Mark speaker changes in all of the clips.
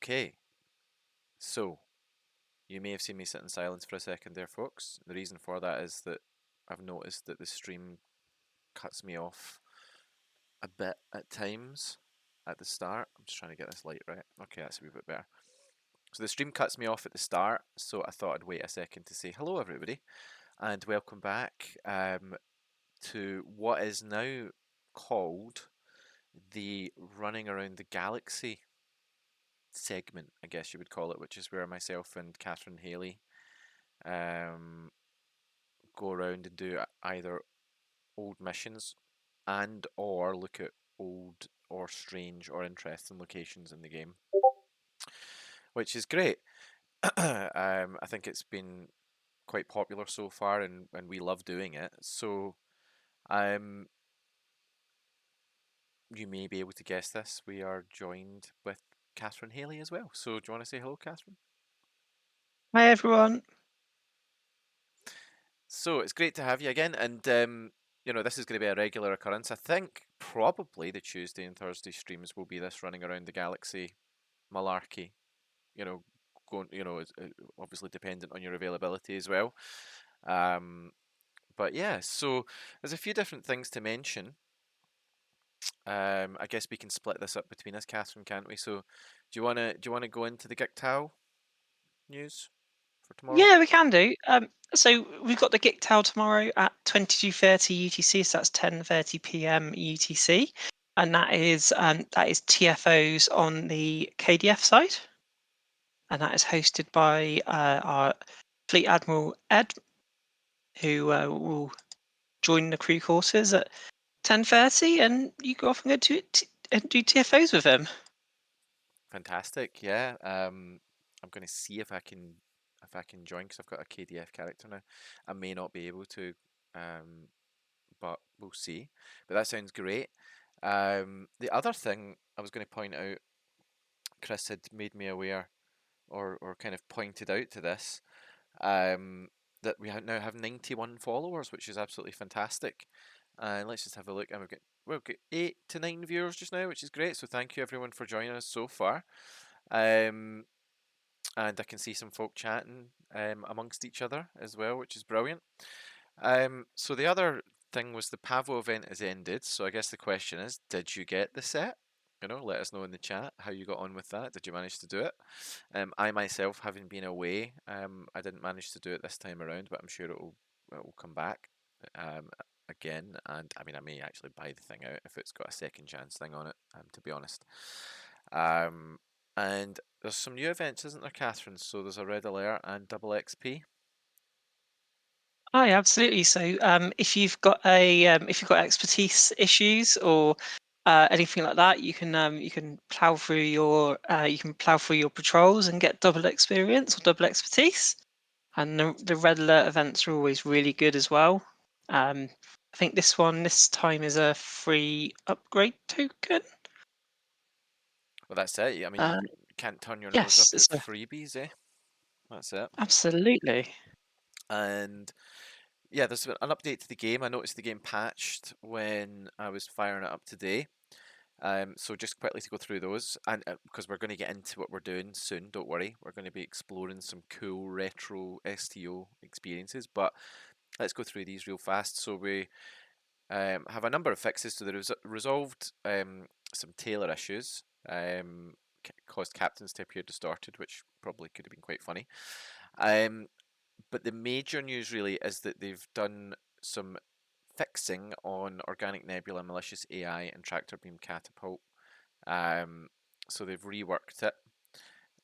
Speaker 1: Okay, so you may have seen me sit in silence for a second there, folks. The reason for that is that I've noticed that the stream cuts me off a bit at times at the start. I'm just trying to get this light right. Okay, that's a wee bit better. So the stream cuts me off at the start, so I thought I'd wait a second to say hello, everybody, and welcome back to what is now called the Running Around the Galaxy segment, I guess you would call it, which is where myself and Catherine Haley um, go around and do either old missions and or look at old or strange or interesting locations in the game, which is great. I think it's been quite popular so far, and we love doing it. So, um, you may be able to guess this. We are joined with Catherine Haley as well. So, do you want to say hello, Catherine?
Speaker 2: Hi everyone.
Speaker 1: So it's great to have you again, and this is going to be a regular occurrence. I think probably the Tuesday and Thursday streams will be this running around the galaxy malarkey. You know, going, it's obviously dependent on your availability as well. Um, but yeah, so there's a few different things to mention. I guess we can split this up between us, Catherine, can't we? So, do you wanna go into the Gictal news for tomorrow?
Speaker 2: Yeah, we can do. So we've got the Gig tomorrow at 22:30 UTC, so that's 10:30 p.m. UTC, and that is TFOs on the KDF side, and that is hosted by our Fleet Admiral Ed, who will join the crew courses at 10:30, and you go off and and do TFOs with him.
Speaker 1: Fantastic, yeah. I'm going to see if I can join because I've got a KDF character now. I may not be able to, um, but we'll see. But that sounds great. The other thing I was going to point out, Chris had made me aware, or kind of pointed out to this, um, that now have 91 followers, which is absolutely fantastic. And let's just have a look. And we've got 8 to 9 viewers just now, which is great. So thank you everyone for joining us so far. Um, and I can see some folk chatting amongst each other as well, which is brilliant. So the other thing was the Pavo event has ended. So I guess the question is, did you get the set? Let us know in the chat how you got on with that. Did you manage to do it? I myself, having been away, I didn't manage to do it this time around, but I'm sure it will come back um, again. And I mean, I may actually buy the thing out if it's got a second chance thing on it. To be honest. Um, and there's some new events, isn't there, Catherine? So there's a red alert and double XP.
Speaker 2: Oh, yeah, absolutely. So, if you've got expertise issues or anything like that, you can plow through your patrols and get double experience or double expertise. And the red alert events are always really good as well. I think this time is a free upgrade token.
Speaker 1: Well, that's it. I mean,
Speaker 2: Uh,
Speaker 1: you can't turn your nose
Speaker 2: yes,
Speaker 1: up at
Speaker 2: it's a,
Speaker 1: freebies, eh? That's it.
Speaker 2: absolutely.
Speaker 1: And yeah, there's been an update to the game. I noticed the game patched when I was firing it up today. So just quickly to go through those, and because we're going to get into what we're doing soon, don't worry. We're going to be exploring some cool retro STO experiences, but let's go through these real fast. So we have a number of fixes. So there resolved some Taylor issues. Caused captains to appear distorted, which probably could have been quite funny. Um, but the major news really is that they've done some fixing on Organic Nebula, Malicious AI, and Tractor Beam Catapult. Um, so they've reworked it,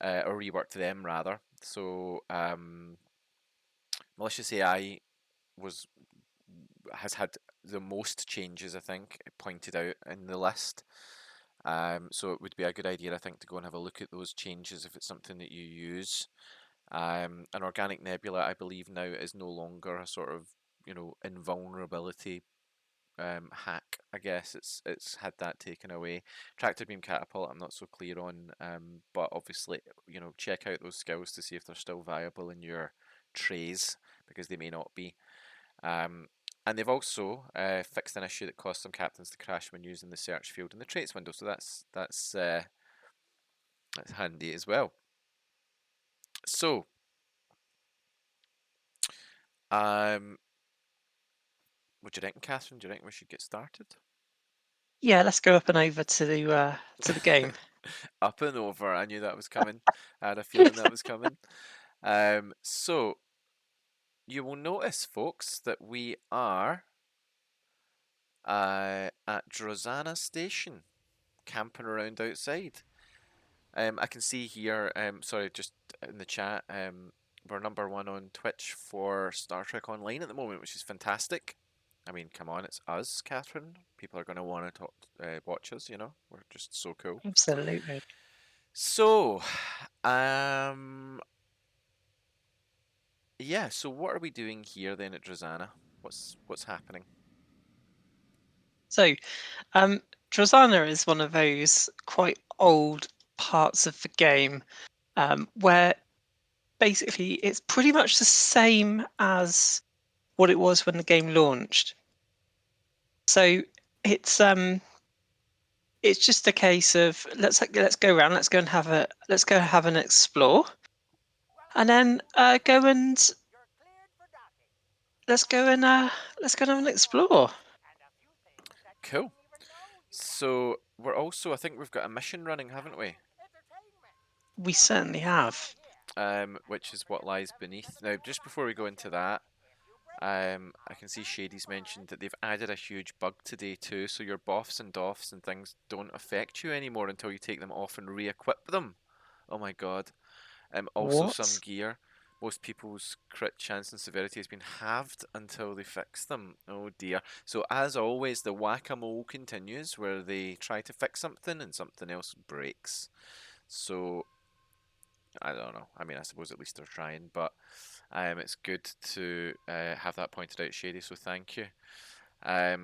Speaker 1: or reworked them rather. So Malicious AI was has had the most changes, I think, pointed out in the list. So it would be a good idea, I think, to go and have a look at those changes if it's something that you use. An Organic Nebula, I believe now is no longer a sort of invulnerability hack. I guess it's had that taken away. Tractor Beam Catapult, I'm not so clear on, but obviously check out those skills to see if they're still viable in your trays because they may not be. Um, and they've also fixed an issue that caused some captains to crash when using the search field in the traits window. So That's handy as well. So, what do you think, Catherine? Do you think we should get started?
Speaker 2: Yeah, let's go up and over to the game.
Speaker 1: Up and over. I knew that was coming. I had a feeling that was coming. So you will notice, folks, that we are at Drozana Station, camping around outside. I can see here, sorry, just in the chat, we're #1 on Twitch for Star Trek Online at the moment, which is fantastic. I mean, come on, it's us, Catherine. People are going to want to watch us, you know? We're just so cool.
Speaker 2: Absolutely.
Speaker 1: So, um, yeah, so what are we doing here then at Drozana? What's happening?
Speaker 2: So, Drozana is one of those quite old parts of the game where basically it's pretty much the same as what it was when the game launched. So it's just a case of let's go around, let's go have an explore, and then go and let's go and let's go and have an explore.
Speaker 1: Cool. So we're also, I think we've got a mission running, haven't we?
Speaker 2: We certainly have.
Speaker 1: Which is what lies beneath. Now, just before we go into that, I can see Shady's mentioned that they've added a huge bug today too, so your boffs and doffs and things don't affect you anymore until you take them off and re-equip them. Oh my god. Also some
Speaker 2: What?
Speaker 1: gear. Most people's crit chance and severity has been halved until they fix them. Oh dear. So as always, the whack-a-mole continues where they try to fix something and something else breaks. So I don't know. I mean, I suppose at least they're trying, but it's good to have that pointed out, Shady. So thank you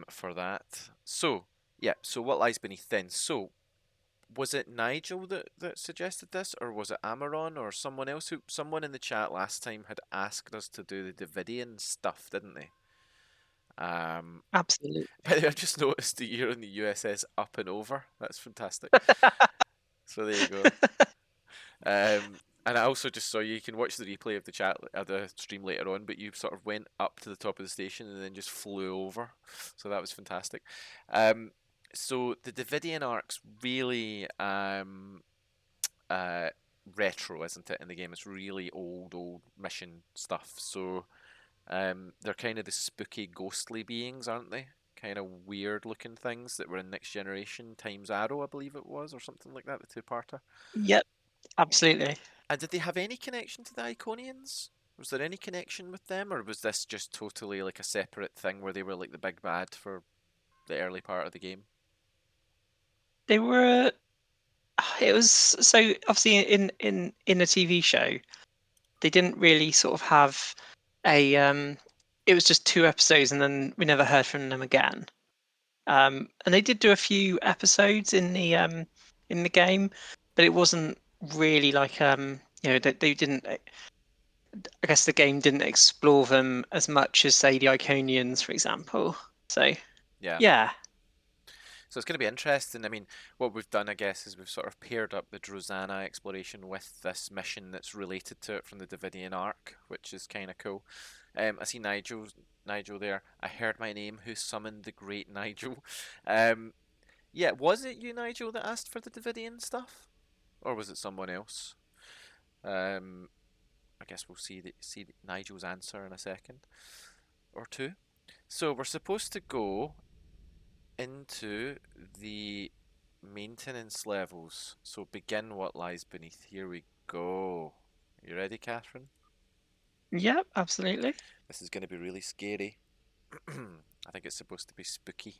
Speaker 1: for that. So yeah. So what lies beneath then? So was it Nigel that suggested this, or was it Amaron, or someone else? Someone in the chat last time had asked us to do the Davidian stuff, didn't they?
Speaker 2: Absolutely.
Speaker 1: By the way, I just noticed that you're in the USS Up and Over. That's fantastic. So there you go. And I also just saw you can watch the replay of the chat the stream later on, but you sort of went up to the top of the station and then just flew over. So that was fantastic. Um, so the Davidian arc's really uh, retro, isn't it? In the game, it's really old mission stuff. So they're kind of the spooky, ghostly beings, aren't they? Kind of weird looking things that were in Next Generation times Arrow, I believe it was, or something like that, the two-parter.
Speaker 2: Yep, absolutely.
Speaker 1: And did they have any connection to the Iconians? Was there any connection with them, or was this just totally like a separate thing where they were like the big bad for the early part of the game?
Speaker 2: They were. It was so obviously in the TV show they didn't really sort of have a. It was just 2 episodes and then we never heard from them again. And they did do a few episodes in the game, but it wasn't really like they didn't. I guess the game didn't explore them as much as say the Iconians, for example. So
Speaker 1: Yeah.
Speaker 2: yeah,
Speaker 1: So it's going to be interesting. I mean, what we've done, I guess, is we've sort of paired up the Drozana exploration with this mission that's related to it from the Davidian arc, which is kind of cool. I see Nigel there. I heard my name. Who summoned the great Nigel? Um, yeah, was it you, Nigel, that asked for the Davidian stuff, or was it someone else? Um, I guess we'll see Nigel's answer in a second or two. So we're supposed to go into the maintenance levels. So begin what lies beneath. Here we go. You ready, Catherine?
Speaker 2: yep, absolutely.
Speaker 1: This is going to be really scary. I think it's supposed to be spooky.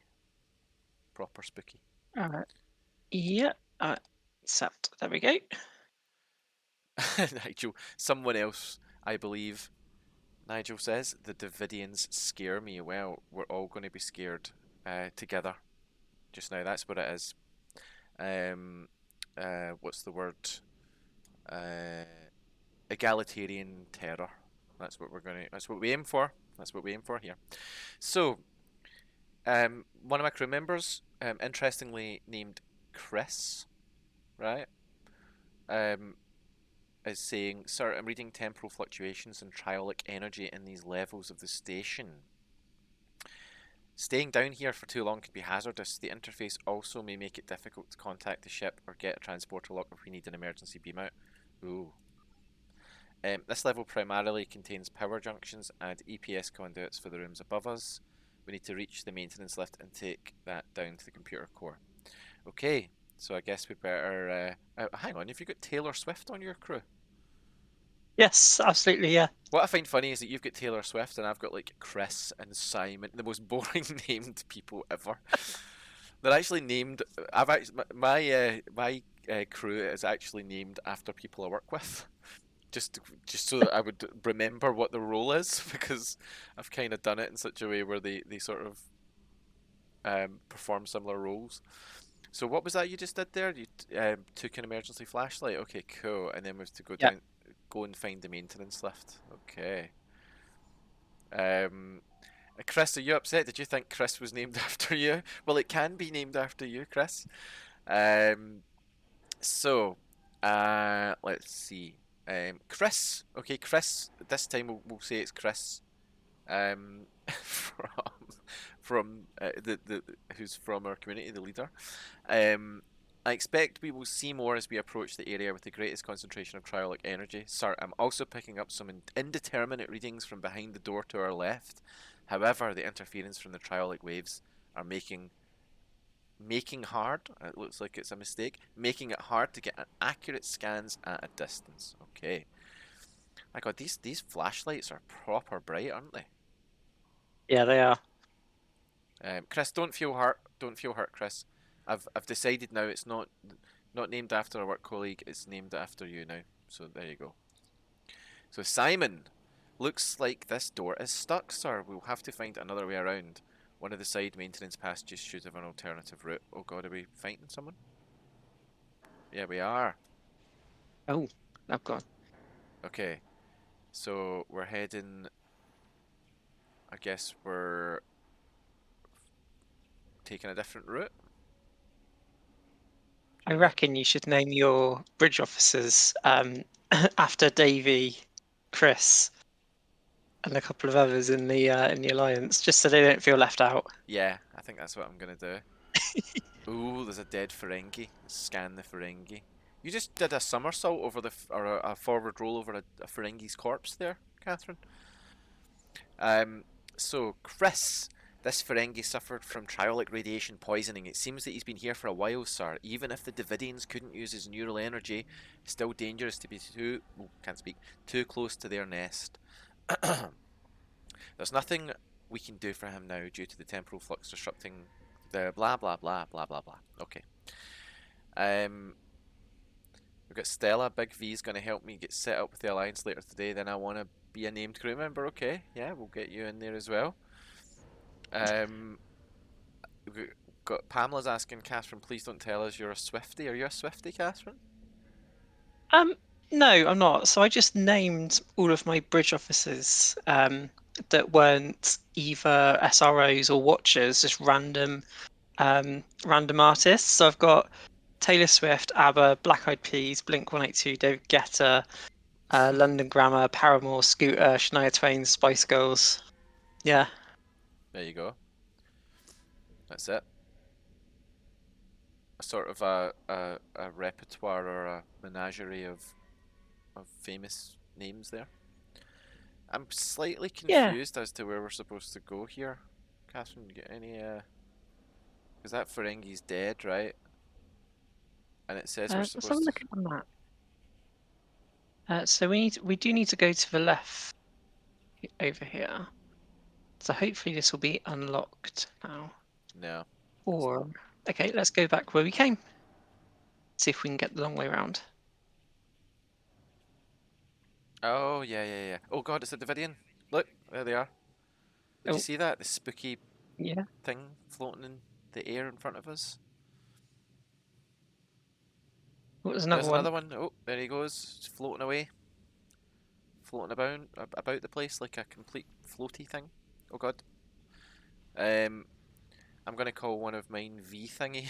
Speaker 1: Proper spooky.
Speaker 2: All right. Yep. Accept. There we go.
Speaker 1: Nigel, someone else, I believe. Nigel says, the Davidians scare me. Well, we're all going to be scared together just now. That's what it is. What's the word? Uh, Egalitarian terror. That's what we're gonna. That's what we aim for. That's what we aim for here. So, one of my crew members, interestingly named Chris, right? is saying, "Sir, I'm reading temporal fluctuations and triolic energy in these levels of the station. Staying down here for too long could be hazardous. The interface also may make it difficult to contact the ship or get a transporter lock if we need an emergency beam out." Ooh. This level primarily contains power junctions and EPS conduits for the rooms above us. We need to reach the maintenance lift and take that down to the computer core. Okay, so I guess we better... hang on, have you got Taylor Swift on your crew?
Speaker 2: Yes, absolutely, yeah.
Speaker 1: What I find funny is that you've got Taylor Swift and I've got like Chris and Simon, the most boring named people ever. They're actually named. I've actually my crew is actually named after people I work with, just so that I would remember what the role is because I've kind of done it in such a way where they sort of perform similar roles. So what was that you just did there? You took an emergency flashlight. Okay, cool. And then we have to go
Speaker 2: Yeah.
Speaker 1: down, go and find the maintenance lift. Okay. Um, Chris, are you upset? Did you think Chris was named after you? Well, it can be named after you, Chris. Um, so, let's see. Chris. Okay, Chris. This time we'll say it's Chris. From the who's from our community, the leader. I expect we will see more as we approach the area with the greatest concentration of triolic energy. Sir, I'm also picking up some indeterminate readings from behind the door to our left. However, the interference from the triolic waves are making hard, it looks like it's a mistake, making it hard to get accurate scans at a distance. Okay. My god, these flashlights are proper bright, aren't they?
Speaker 2: Yeah, they are.
Speaker 1: Chris, don't feel hurt. Don't feel hurt, Chris. I've decided now it's not named after a work colleague. It's named after you now. So there you go. So Simon, looks like this door is stuck, sir. We'll have to find another way around. One of the side maintenance passages should have an alternative route. Oh god, are we fighting someone? Yeah, we are.
Speaker 2: Oh, I've gone.
Speaker 1: Okay, so we're heading. I guess we're taking a different route.
Speaker 2: I reckon you should name your bridge officers after Davy, Chris, and a couple of others in the alliance, just so they don't feel left out.
Speaker 1: Yeah, I think that's what I'm gonna do. Ooh, there's a dead Ferengi. Let's scan the Ferengi. You just did a somersault over or a forward roll over a Ferengi's corpse there, Catherine. Um, so Chris, this Ferengi suffered from triolic radiation poisoning. It seems that he's been here for a while, sir. Even if the Davidians couldn't use his neural energy, it's still dangerous to be too close to their nest. There's nothing we can do for him now due to the temporal flux disrupting the blah blah blah blah blah blah. Okay. We've got Stella. Big V's going to help me get set up with the Alliance later today. Then I want to be a named crew member. Okay, yeah, we'll get you in there as well. We've got Pamela's asking, Catherine, please don't tell us you're a Swiftie. Are you a Swiftie, Catherine?
Speaker 2: No, I'm not. So I just named all of my bridge officers that weren't either SROs or watchers, just random artists. So I've got Taylor Swift, ABBA, Black Eyed Peas, Blink-182, David Guetta, London Grammar, Paramore, Scooter, Shania Twain, Spice Girls. Yeah.
Speaker 1: There you go. That's it. A sort of a repertoire or a menagerie of famous names there. I'm slightly confused as to where we're supposed to go here. Catherine, you get any because that Ferengi's dead, right? And it says we're
Speaker 2: Let's have a
Speaker 1: supposed to.
Speaker 2: look at the map. So we do need to go to the left over here. So hopefully this will be unlocked now.
Speaker 1: No.
Speaker 2: Or okay, let's go back where we came. See if we can get the long way around.
Speaker 1: Oh yeah. Oh god, it's a Davidian. Look, there they are. Did you see that? The spooky thing floating in the air in front of us.
Speaker 2: There's
Speaker 1: another one. Oh, there he goes. Just floating away. Floating about the place like a complete floaty thing. Oh god. I'm gonna call one of mine V thingy.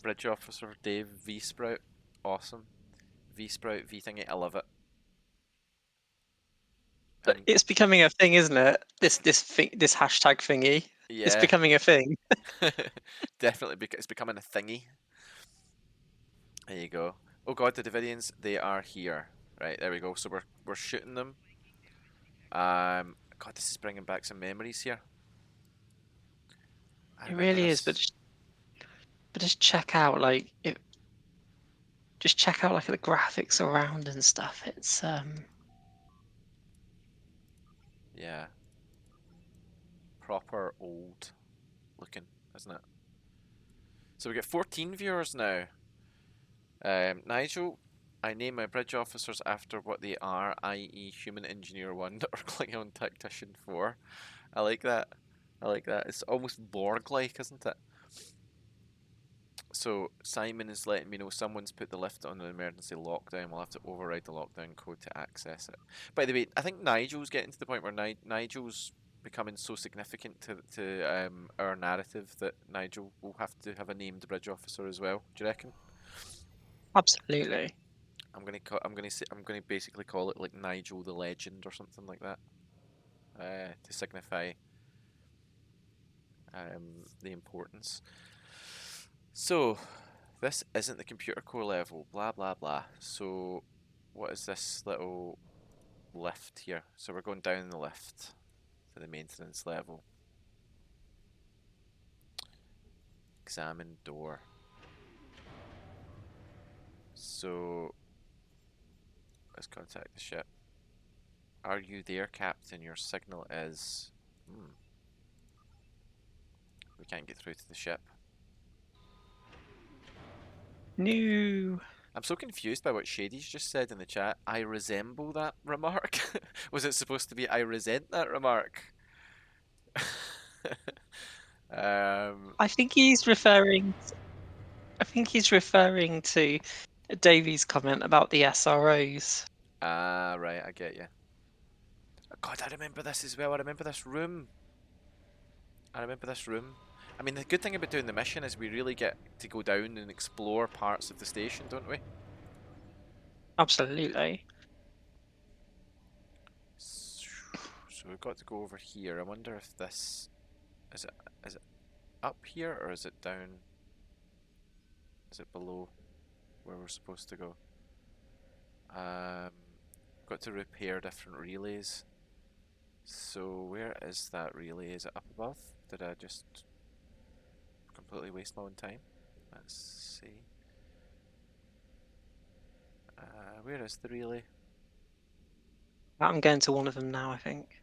Speaker 1: Bridge Officer Dave V Sprout. Awesome. V Sprout V thingy. I love it. And
Speaker 2: It's becoming a thing, isn't it? This hashtag thingy. It's
Speaker 1: yeah,
Speaker 2: becoming a thing.
Speaker 1: definitely it's becoming a thingy. There you go. Oh god, the Davidians, they are here. Right, there we go. So we're shooting them. God, this is bringing back some memories here. I
Speaker 2: It
Speaker 1: remember
Speaker 2: really is, but
Speaker 1: this.
Speaker 2: just check out like it. Just check out like the graphics around and stuff. It's
Speaker 1: Yeah, proper old looking, isn't it? So we get 14 viewers now. Nigel, I name my bridge officers after what they are, i.e. Human Engineer 1 or Klingon Tactician 4. I like that. I like that. It's almost Borg-like, isn't it? So Simon is letting me know someone's put the lift on an emergency lockdown. We'll have to override the lockdown code to access it. By the way, I think Nigel's getting to the point where Nigel's becoming so significant to our narrative that Nigel will have to have a named bridge officer as well. Do you reckon?
Speaker 2: absolutely.
Speaker 1: I'm gonna basically call it like Nigel the Legend or something like that, to signify the importance. So, this isn't the computer core level, blah blah blah. So, what is this little lift here? So we're going down the lift to the maintenance level. Examine door. So, let's contact the ship. Are you there, Captain? Your signal is... We can't get through to the ship.
Speaker 2: New.
Speaker 1: I'm so confused by what Shady's just said in the chat. I resemble that remark. Was it supposed to be I resent that remark?
Speaker 2: I think he's referring. I think he's referring to Davies' comment about the SROs.
Speaker 1: Right, I get you. God, I remember this as well. I remember this room. I remember this room. I mean, the good thing about doing the mission is we really get to go down and explore parts of the station, don't we?
Speaker 2: Absolutely.
Speaker 1: So we've got to go over here. I wonder if this is it up here or is it down? Is it below where we're supposed to go? Got to repair different relays. So where is that relay? Is it up above? Did I just completely waste my own time? Let's see. Where is the relay?
Speaker 2: I'm going to one of them now, I think.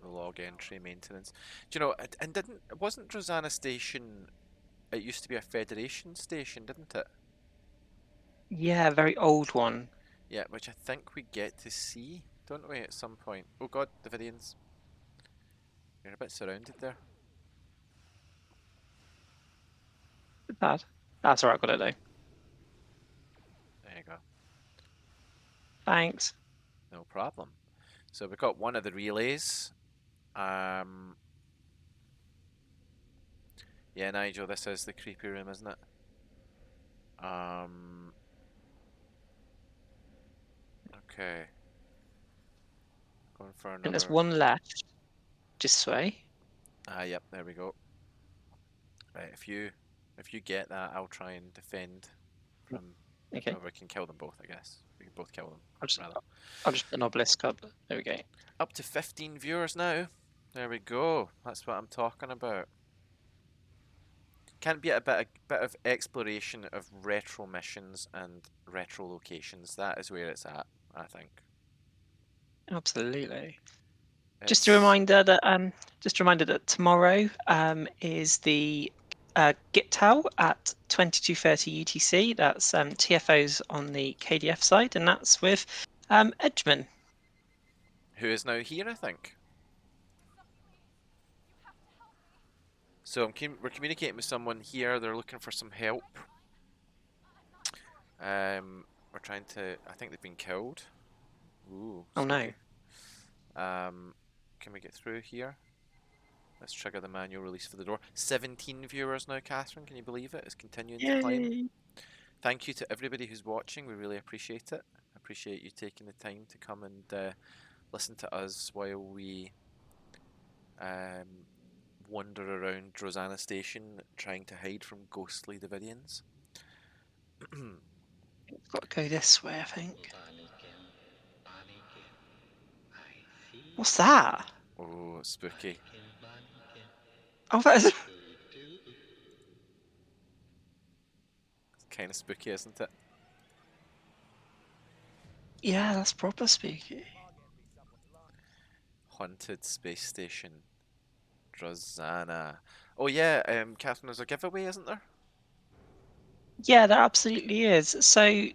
Speaker 1: The log entry maintenance. Do you know? And didn't wasn't Rosanna Station? It used to be a Federation station, didn't it?
Speaker 2: Yeah, very old one.
Speaker 1: Yeah, which I think we get to see, don't we, at some point? Oh god, Davidians. You're a bit surrounded there.
Speaker 2: Bad. That's alright, got it though.
Speaker 1: There you go.
Speaker 2: Thanks.
Speaker 1: No problem. So we've got one of the relays. Yeah, Nigel, this is the creepy room, isn't it? Okay. Going for
Speaker 2: And there's
Speaker 1: another.
Speaker 2: one left. This way.
Speaker 1: Yep, there we go. Right, if you get that, I'll try and defend from.
Speaker 2: Okay.
Speaker 1: Oh, we can kill them both, I guess. We can both kill them.
Speaker 2: I'll just put an obelisk up. There we go.
Speaker 1: Up to 15 viewers now. There we go. That's what I'm talking about. Can be a bit of exploration of retro missions and retro locations. That is where it's at, I think.
Speaker 2: Absolutely.
Speaker 1: It's...
Speaker 2: Just a reminder that tomorrow is the GitTow at 22:30 UTC. That's TFOs on the KDF side, and that's with Edgeman.
Speaker 1: Who is now here, I think. So we're communicating with someone here. They're looking for some help. We're trying to. I think they've been killed. Ooh.
Speaker 2: Oh no.
Speaker 1: Scary. can we get through here? Let's trigger the manual release for the door. 17 viewers now, Catherine. Can you believe it? It's continuing to climb.
Speaker 2: Yay!
Speaker 1: Thank you to everybody who's watching. We really appreciate it. Appreciate you taking the time to come and listen to us while we wander around Rosanna Station trying to hide from ghostly Davidians.
Speaker 2: It's got to go this way, I think. What's that?
Speaker 1: Oh, spooky.
Speaker 2: Oh, that is...
Speaker 1: Kind of spooky, isn't it?
Speaker 2: Yeah, that's proper spooky.
Speaker 1: Haunted Space Station. Rosanna. Oh yeah, Catherine, there's a giveaway, isn't there?
Speaker 2: Yeah, there absolutely is. So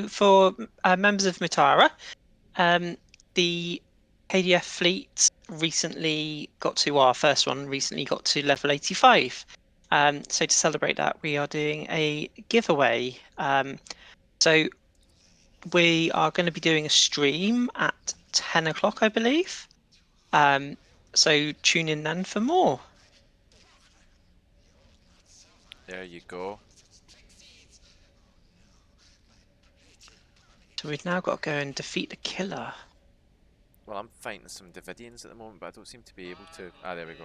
Speaker 2: for members of Mutara, the KDF fleet recently got to our first one recently got to level 85. So to celebrate that, we are doing a giveaway. So we are going to be doing a stream at 10 o'clock, I believe. So tune in then for more.
Speaker 1: There you go.
Speaker 2: So we've now got to go and defeat the killer.
Speaker 1: Well, I'm fighting some Davidians at the moment, but I don't seem to be able to. Ah, there we go.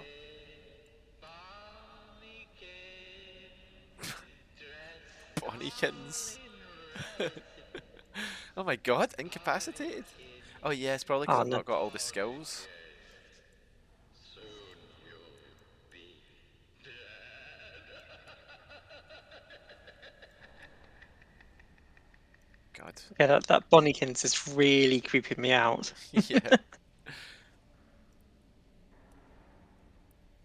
Speaker 1: Bonnykins. Oh my god, incapacitated? Oh yeah, it's probably because
Speaker 2: Oh,
Speaker 1: I've
Speaker 2: no.
Speaker 1: not got all the skills. God.
Speaker 2: Yeah, that Bonnykins is really creeping me out.
Speaker 1: Yeah.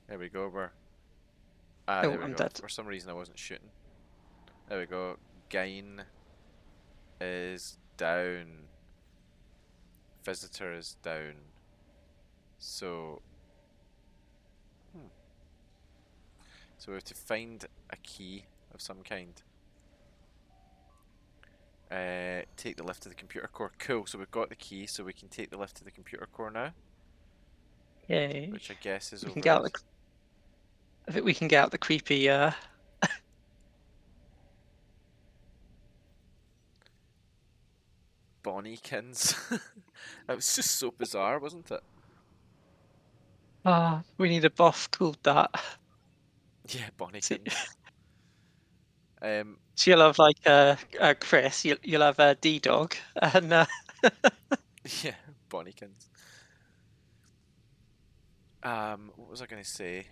Speaker 1: There we go, we're... Ah,
Speaker 2: Oh,
Speaker 1: there we
Speaker 2: I'm
Speaker 1: go.
Speaker 2: dead.
Speaker 1: For some reason I wasn't shooting. There we go. Gain is down. Visitor is down. So... So we have to find a key of some kind. Take the lift to the computer core. Cool, so we've got the key, so we can take the lift to the computer core now.
Speaker 2: Yay.
Speaker 1: Which I guess is
Speaker 2: We can
Speaker 1: over
Speaker 2: get out
Speaker 1: this.
Speaker 2: I think we can get out the creepy
Speaker 1: Bonnykins. That was just so bizarre, wasn't it?
Speaker 2: we need a buff called that.
Speaker 1: Yeah,
Speaker 2: So,
Speaker 1: Bonnykins.
Speaker 2: so you'll have like Chris, you'll have a D-Dog, and
Speaker 1: Yeah, Bonnykins. What was I going to say?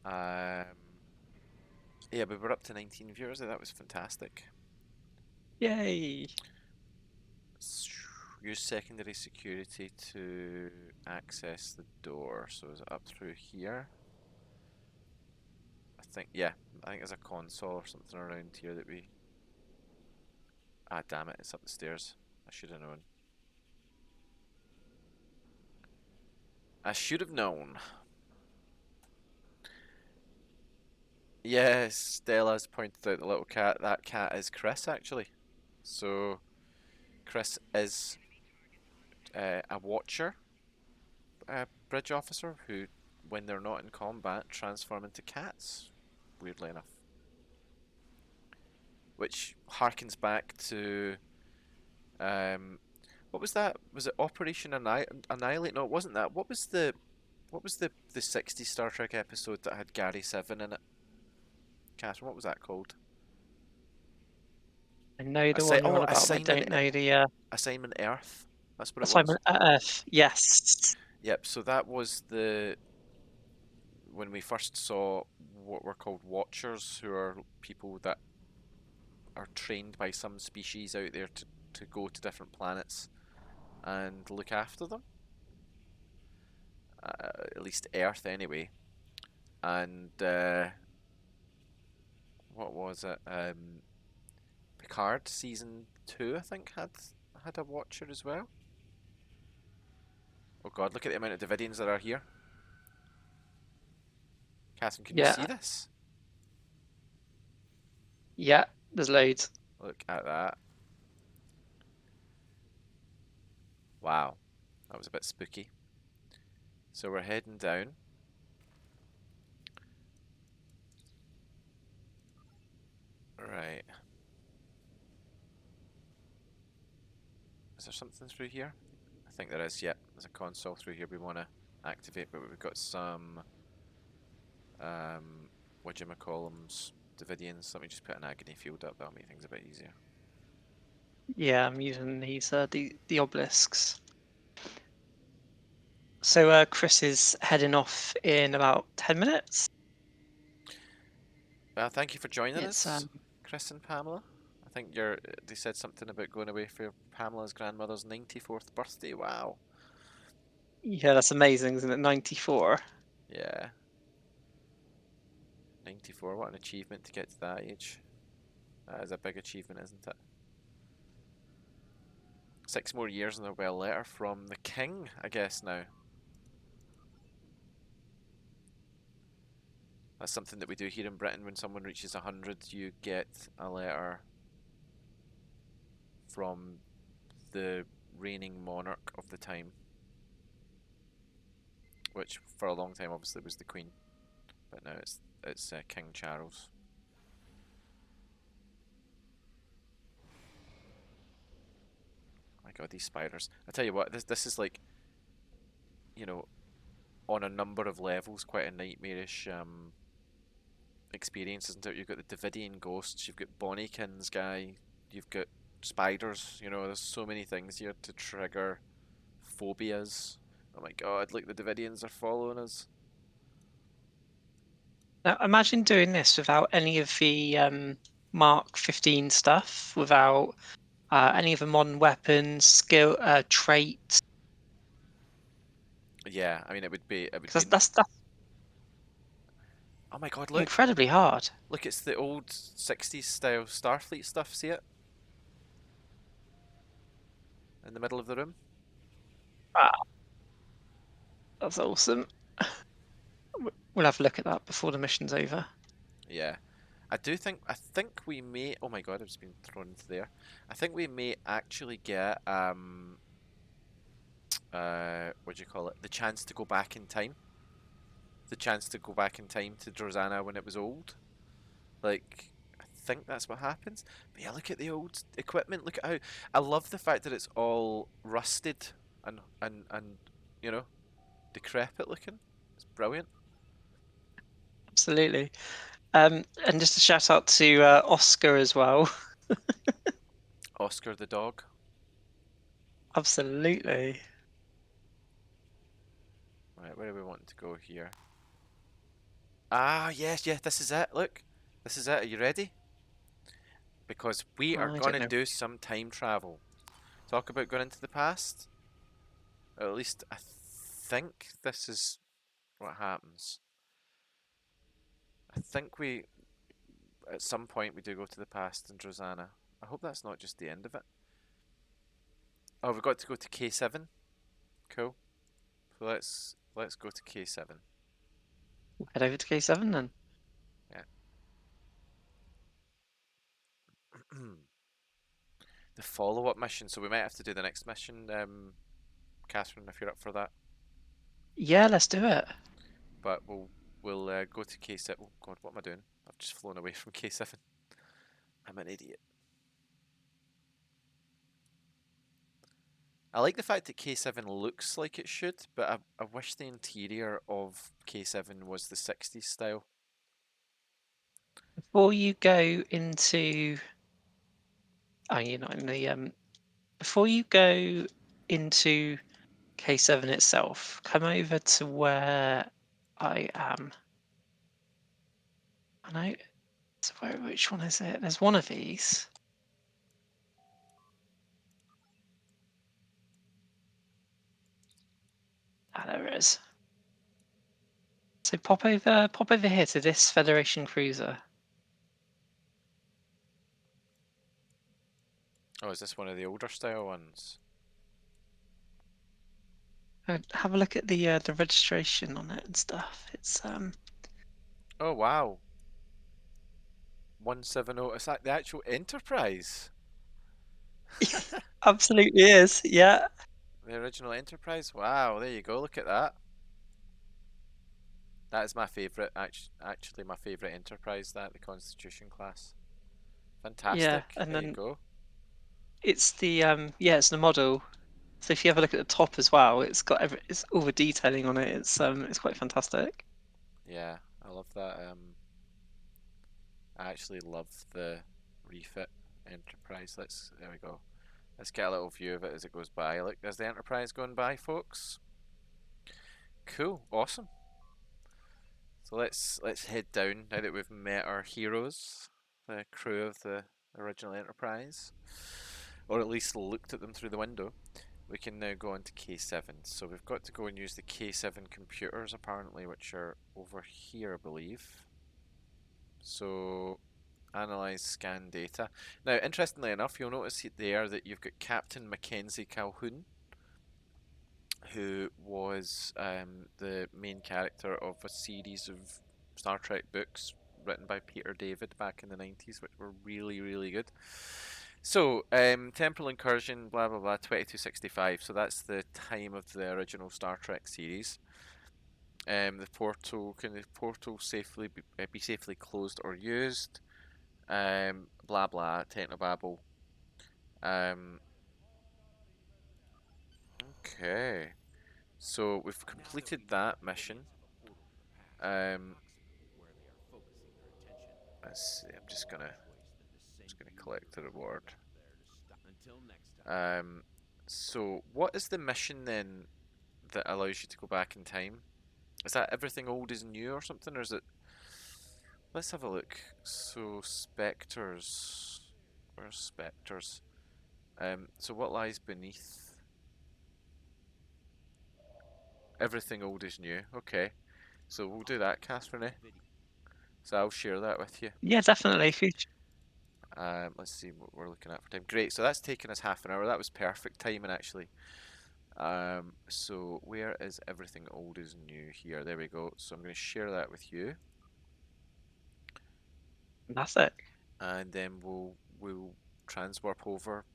Speaker 1: Yeah, but we're up to 19 viewers. That was fantastic.
Speaker 2: yay.
Speaker 1: Use secondary security to access the door. So is it up through here? I think, yeah. I think there's a console or something around here that we... Ah, damn it. It's up the stairs. I should have known. I should have known. Yes, Stella's pointed out the little cat. That cat is Chris, actually. So, Chris is a watcher, bridge officer, who, when they're not in combat, transform into cats, weirdly enough. Which harkens back to... what was that? Was it Operation Annihilate? No, it wasn't that. What was the 60s Star Trek episode that had Gary Seven in it? Catherine, what was that called?
Speaker 2: I know the one you're on about, but I don't know the
Speaker 1: Assignment Earth. That's what it was.
Speaker 2: Assignment Earth. Yes.
Speaker 1: Yep. So that was when we first saw what were called Watchers, who are people that are trained by some species out there to go to different planets and look after them. At least Earth, anyway. And what was it? Picard season 2, I think, had a Watcher as well. Oh god, look at the amount of Davidians that are here. Catherine, can you see this?
Speaker 2: Yeah, there's loads.
Speaker 1: Look at that. Wow, that was a bit spooky. So So we're heading down. Right. Is there something through here? I think there is, yep. There's a console through here we want to activate, but we've got some, whatchamacallums, Davidians. Let me just put an agony field up, that'll make things a bit easier.
Speaker 2: Yeah, I'm using these the obelisks. So Chris is heading off in about 10 minutes.
Speaker 1: Well, thank you for joining
Speaker 2: It's
Speaker 1: us, Chris and Pamela. I think they said something about going away for Pamela's grandmother's 94th birthday. Wow.
Speaker 2: yeah, that's amazing, isn't it? 94.
Speaker 1: Yeah. 94, what an achievement to get to that age. That is a big achievement, isn't it? 6 more years and there'll be a letter from the king, I guess, now. That's something that we do here in Britain. When someone reaches 100, you get a letter from the reigning monarch of the time. Which, for a long time, obviously was the Queen. But now it's King Charles. My god, these spiders. I tell you what, this is like, you know, on a number of levels, quite a nightmarish experience, isn't it? You've got the Davidian ghosts, you've got Bonniekin's guy, you've got spiders, you know, there's so many things here to trigger phobias. Oh my god, look, the Davidians are following us.
Speaker 2: Now, imagine doing this without any of the Mark 15 stuff, without any of the modern weapons, skill, traits.
Speaker 1: Yeah, I mean, it would be,
Speaker 2: Because that's
Speaker 1: oh my god, look!
Speaker 2: incredibly hard.
Speaker 1: Look, it's the old 60s style Starfleet stuff, see it? In the middle of the room?
Speaker 2: Wow, that's awesome. We'll have a look at that before the mission's over.
Speaker 1: Yeah. I think we may, oh my god, I've just been thrown into there. I think we may actually get, what do you call it? The chance to go back in time. The chance to go back in time to Drozana when it was old. Like, I think that's what happens. But yeah, look at the old equipment. Look at how, I love the fact that it's all rusted and you know, decrepit looking. It's brilliant.
Speaker 2: Absolutely. And just a shout out to Oscar as well.
Speaker 1: Oscar the dog.
Speaker 2: Absolutely.
Speaker 1: Right, where do we want to go here? Ah, yes, yeah, this is it. Look, this is it. Are you ready? Because we are
Speaker 2: I
Speaker 1: going
Speaker 2: don't
Speaker 1: to
Speaker 2: know.
Speaker 1: do some time travel. Talk about going into the past. Or at least I think this is what happens. I think at some point, we do go to the past in Drozana. I hope that's not just the end of it. Oh, we've got to go to K7. Cool. So let's go to K7.
Speaker 2: Head over to K7 then.
Speaker 1: Yeah. The follow-up mission. So we might have to do the next mission, Catherine, if you're up for that.
Speaker 2: Yeah, let's do it.
Speaker 1: But we'll go to K7. Oh God, what am I doing? I've just flown away from K7. I'm an idiot. I like the fact that K7 looks like it should, but I wish the interior of K7 was the 60s style.
Speaker 2: Before you go into, oh, you're not in the before you go into K7 itself, come over to where I am. I know. So which one is it? There's one of these. Ah, there it is. So pop over here to this Federation cruiser.
Speaker 1: Oh, is this one of the older style ones?
Speaker 2: Have a look at the registration on it and stuff. It's
Speaker 1: Oh wow. 170. Is that the actual Enterprise?
Speaker 2: absolutely is. Yeah.
Speaker 1: The original Enterprise? Wow, there you go. Look at that. That is my favourite, actually my favourite Enterprise, the Constitution class.
Speaker 2: Yeah,
Speaker 1: Fantastic,
Speaker 2: and
Speaker 1: there you
Speaker 2: then
Speaker 1: go.
Speaker 2: it's the it's the model. So if you have a look at the top as well, it's got it's all the detailing on it. It's quite fantastic.
Speaker 1: Yeah, I love that. I actually love the refit Enterprise. There we go. Let's get a little view of it as it goes by. Look, there's the Enterprise going by, folks. Cool, awesome. So let's head down now that we've met our heroes, the crew of the original Enterprise, or at least looked at them through the window. We can now go on to K7. So we've got to go and use the K7 computers apparently, which are over here, I believe. So analyze scan data. Now, interestingly enough, you'll notice there that you've got Captain Mackenzie Calhoun, who was the main character of a series of Star Trek books written by Peter David back in the 90s, which were really, really good. So, Temporal Incursion, blah blah blah, 2265. So that's the time of the original Star Trek series. The portal, can the portal safely be safely closed or used? Blah blah, technobabble. Um, okay. So we've completed that mission. Um, let's see. I'm just gonna collect the reward. Um, so what is the mission then that allows you to go back in time? Is that everything old is new or something, or is it? Let's have a look. So specters. Where's specters? So what lies beneath? Everything old is new. Okay. So we'll do that, Catherine. So I'll share that with you.
Speaker 2: Yeah, definitely.
Speaker 1: Let's see what we're looking at for time. Great, so that's taken us half an hour. That was perfect timing, actually. So where is everything old is new here? There we go. So I'm going to share that with you,
Speaker 2: Fantastic.
Speaker 1: and then we'll transwarp over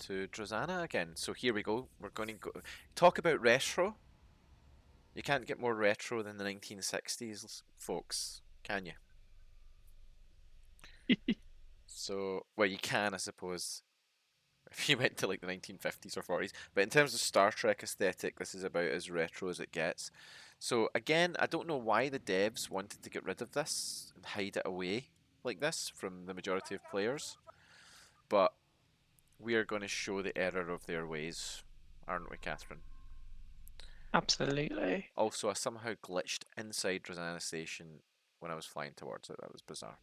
Speaker 1: to Drozana again. So here we go. We're going to go talk about retro. You can't get more retro than the 1960s, folks, can you? So, well, you can, I suppose, if you went to like the 1950s or 40s. But in terms of Star Trek aesthetic, this is about as retro as it gets. So again, I don't know why the devs wanted to get rid of this and hide it away like this from the majority of players, but we are going to show the error of their ways, aren't we, Catherine?
Speaker 2: Absolutely.
Speaker 1: Also, I somehow glitched inside Rosanna Station when I was flying towards it. That was bizarre.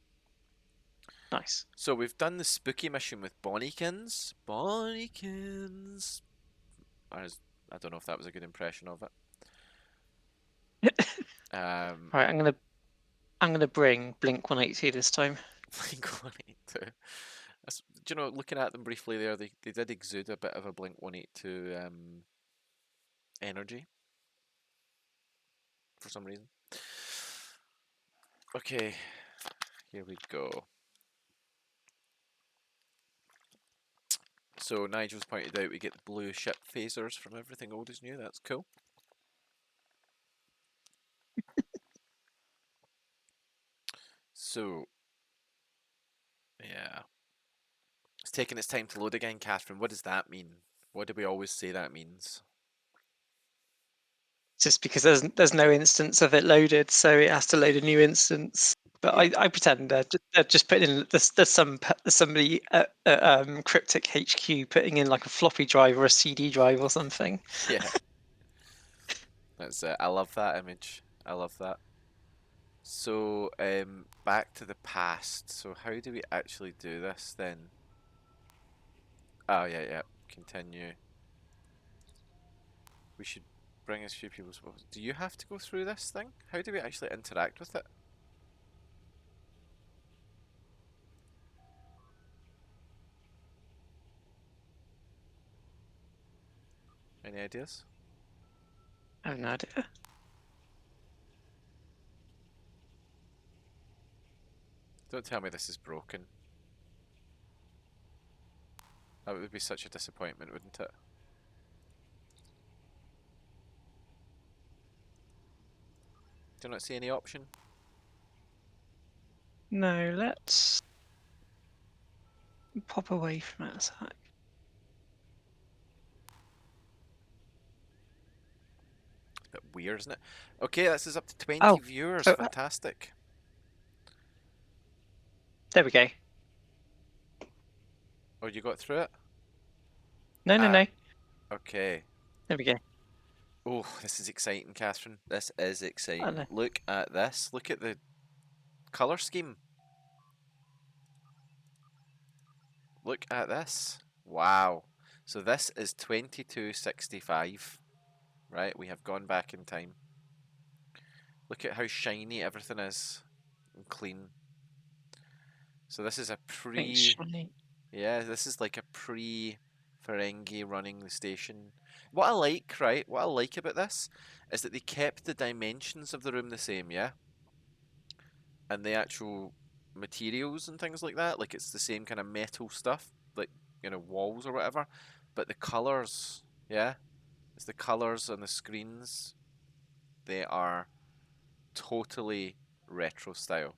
Speaker 2: Nice.
Speaker 1: So we've done the spooky mission with Bonniekins. Bonniekins. I don't know if that was a good impression of it. Um,
Speaker 2: Right, I'm gonna bring Blink 182 this time.
Speaker 1: Blink 182. Do you know, looking at them briefly there, they did exude a bit of a Blink 182 energy for some reason. Okay, here we go. So Nigel's pointed out we get the blue ship phasers from everything old is new. That's cool. So, yeah. It's taking its time to load again, Catherine. What does that mean? What do we always say that means?
Speaker 2: Just because there's no instance of it loaded, so it has to load a new instance. But
Speaker 1: Yeah.
Speaker 2: I pretend they're just putting in there's somebody at Cryptic HQ putting in like a floppy drive or a CD drive or something.
Speaker 1: Yeah. That's I love that image. I love that. So, back to the past. So how do we actually do this then? Oh yeah, yeah. Continue. We should bring as few people as possible. Do you have to go through this thing? How do we actually interact with it? Any ideas?
Speaker 2: I have no idea.
Speaker 1: Don't tell me this is broken. That would be such a disappointment, wouldn't it? Do you not see any option?
Speaker 2: No, let's pop away from it a sec.
Speaker 1: It's a bit weird, isn't it? Okay, this is up to 20
Speaker 2: Oh,
Speaker 1: viewers.
Speaker 2: so
Speaker 1: Fantastic.
Speaker 2: there we go.
Speaker 1: Oh, you got through it?
Speaker 2: No, no,
Speaker 1: Ah,
Speaker 2: no.
Speaker 1: okay.
Speaker 2: There we go.
Speaker 1: Oh, this is exciting, Catherine. This is
Speaker 2: I
Speaker 1: exciting.
Speaker 2: know.
Speaker 1: Look at this. Look at the colour scheme. Look at this. Wow. So this is 2265. Right, we have gone back in time. Look at how shiny everything is and clean. So this is a
Speaker 2: Thanks,
Speaker 1: pre...
Speaker 2: Shani.
Speaker 1: Yeah, this is like a pre-Ferengi running the station. What I like, right, what I like about this is that they kept the dimensions of the room the same, yeah? And the actual materials and things like that, like it's the same kind of metal stuff, like, you know, walls or whatever, but the colours, yeah? It's the colours on the screens, they are totally retro style.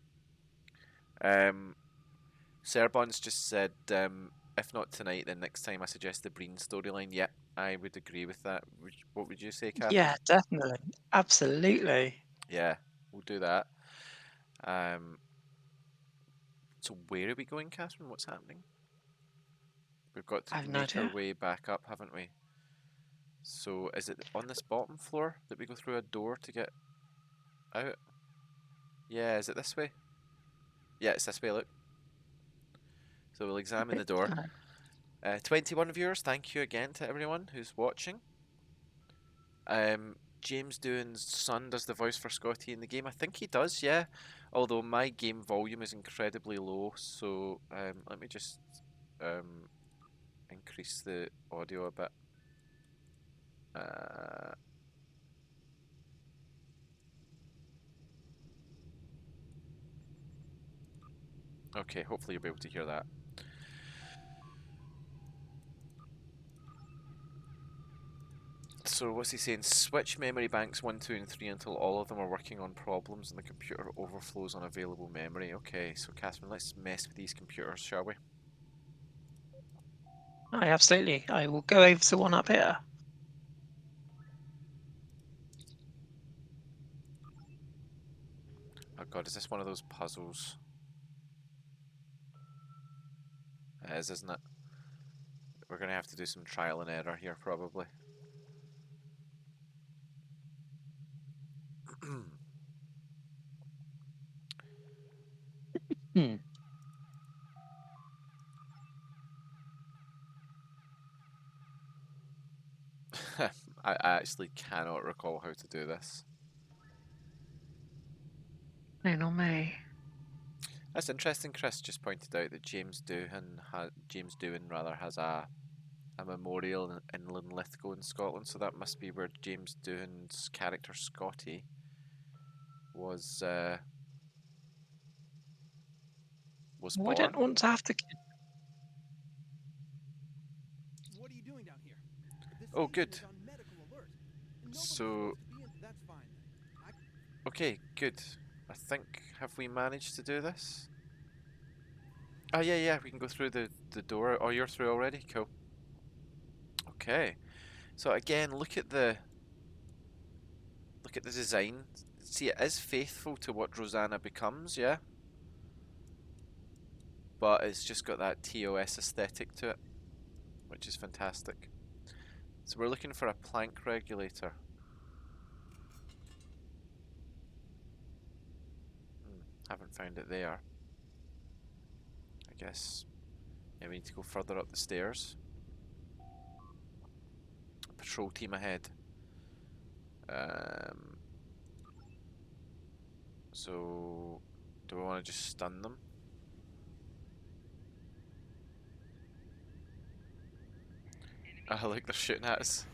Speaker 1: Serbon's just said, if not tonight, then next time I suggest the Breen storyline. Yeah, I would agree with that. What would you say, Catherine?
Speaker 2: Yeah, definitely. Absolutely.
Speaker 1: Yeah, we'll do that. Um, so where are we going, Catherine? What's happening? We've got
Speaker 2: I
Speaker 1: to
Speaker 2: have no
Speaker 1: make our
Speaker 2: idea.
Speaker 1: way back up, haven't we? So is it on this bottom floor that we go through a door to get out? Yeah, is it this way? Yeah, it's this way, look. So we'll examine the door. 21 viewers, thank you again to everyone who's watching. James Doohan's son does the voice for Scotty in the game. I think he does, yeah. Although my game volume is incredibly low, so let me just increase the audio a bit. Okay, hopefully you'll be able to hear that. So what's he saying? Switch memory banks 1, 2 and 3 until all of them are working on problems and the computer overflows on available memory. Okay, so Catherine, let's mess with these computers, shall we?
Speaker 2: Absolutely. I will go over to one up here.
Speaker 1: Oh god, is this one of those puzzles? It is, isn't it? We're going to have to do some trial and error here, probably.
Speaker 2: Hmm.
Speaker 1: I actually cannot recall how to do this.
Speaker 2: No, not me.
Speaker 1: That's interesting. Chris just pointed out that James Doohan rather has a memorial in Linlithgow in Scotland, so that must be where James Doohan's character Scotty was
Speaker 2: I don't
Speaker 1: born.
Speaker 2: want to have to.
Speaker 3: What are you doing down here? This
Speaker 1: Oh,
Speaker 3: station
Speaker 1: good.
Speaker 3: is on medical alert. Nobody's
Speaker 1: So,
Speaker 3: supposed to be in. That's fine.
Speaker 1: okay, good. I think, have we managed to do this? Oh, yeah, we can go through the door. Oh, you're through already? Cool. Okay. So again, look at the design. See, it is faithful to what Rosanna becomes, yeah? But it's just got that TOS aesthetic to it, which is fantastic. So we're looking for a Planck regulator. Haven't found it there. I guess, yeah, we need to go further up the stairs. Patrol team ahead. So, do we want to just stun them? Oh, look, they're shooting at us.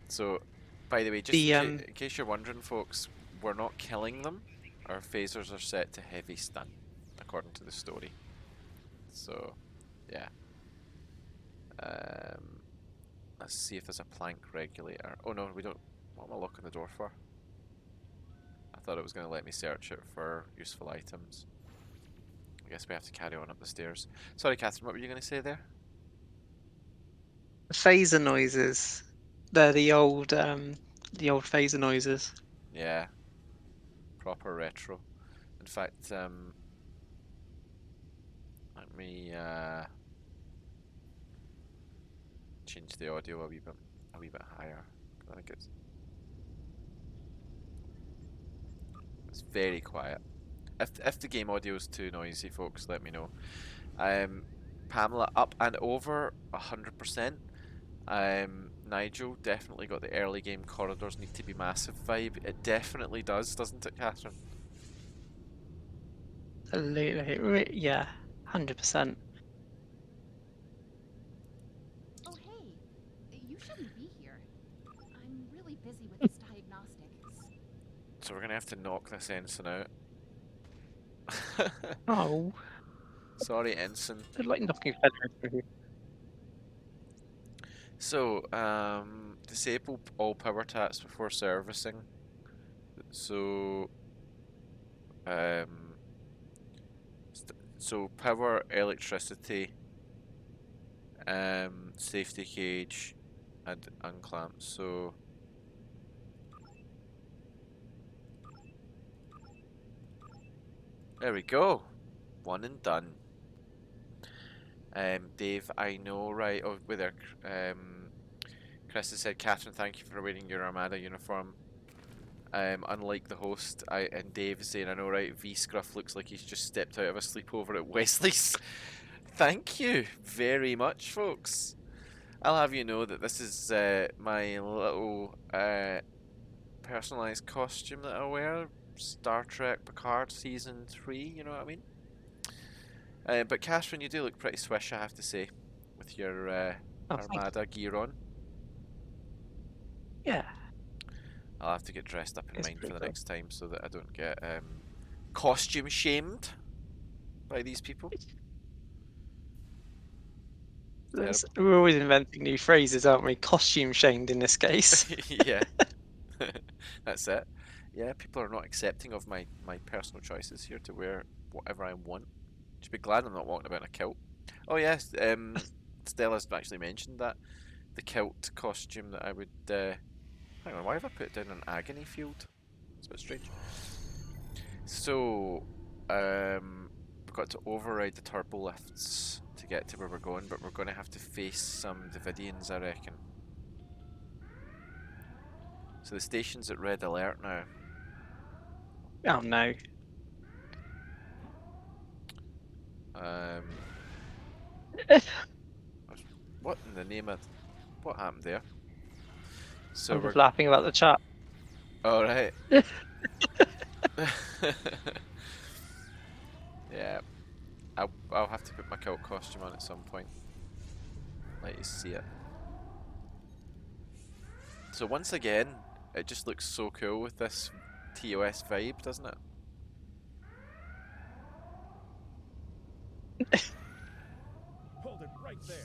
Speaker 1: So, by the way, just in case you're wondering, folks, we're not killing them. Our phasers are set to heavy stun, according to the story. So, yeah. Let's see if there's a Planck regulator. Oh no, we don't. What am I locking the door for? I thought it was going to let me search it for useful items. I guess we have to carry on up the stairs. Sorry, Catherine, what were you going to say there?
Speaker 2: Phaser noises. They're the old phaser noises.
Speaker 1: Yeah. Proper retro. In fact, let me change the audio a wee bit higher. I think it's very quiet. If the game audio is too noisy, folks, let me know. Pamela up and over 100%. Nigel definitely got the early game corridors need to be massive vibe. It definitely does, doesn't it, Catherine?
Speaker 2: Absolutely. Yeah, 100%.
Speaker 4: Oh, hey. You shouldn't be here. I'm really busy with this diagnostic.
Speaker 1: So we're gonna have to knock this ensign out.
Speaker 2: Oh,
Speaker 1: Sorry, ensign.
Speaker 2: they're like knocking feathers.
Speaker 1: So, disable all power taps before servicing. So, so power, electricity, safety cage, and unclamp. So, there we go. One and done. Dave, I know, right? Oh, with our, Chris has said, Catherine, thank you for wearing your Armada uniform. Unlike the host, and Dave is saying, I know, right? V Scruff looks like he's just stepped out of a sleepover at Wesley's. Thank you very much, folks. I'll have you know that this is my little personalised costume that I wear. Star Trek Picard Season 3, you know what I mean? But Catherine, you do look pretty swish, I have to say, with your
Speaker 2: Oh, thanks.
Speaker 1: Armada gear on.
Speaker 2: Yeah.
Speaker 1: I'll have to get dressed up in
Speaker 2: It's
Speaker 1: mine for
Speaker 2: pretty
Speaker 1: the
Speaker 2: cool.
Speaker 1: next time so that I don't get costume shamed by these people.
Speaker 2: We're always inventing new phrases, aren't we? Costume shamed in this case.
Speaker 1: Yeah, that's it. Yeah, people are not accepting of my personal choices here to wear whatever I want. Should be glad I'm not walking about in a kilt. Oh yes, Stella's actually mentioned that the kilt costume that I would. Hang on, why have I put it down an agony field? It's a bit strange. So, we've got to override the turbo lifts to get to where we're going, but we're going to have to face some Davidians, I reckon. So the station's at red alert now.
Speaker 2: Oh no.
Speaker 1: What in the name of... What happened there? So
Speaker 2: I'm
Speaker 1: we're...
Speaker 2: just laughing about the chat.
Speaker 1: Alright. Yeah. I'll have to put my kilt costume on at some point. Let you see it. So once again, it just looks so cool with this TOS vibe, doesn't it?
Speaker 5: Hold it right there.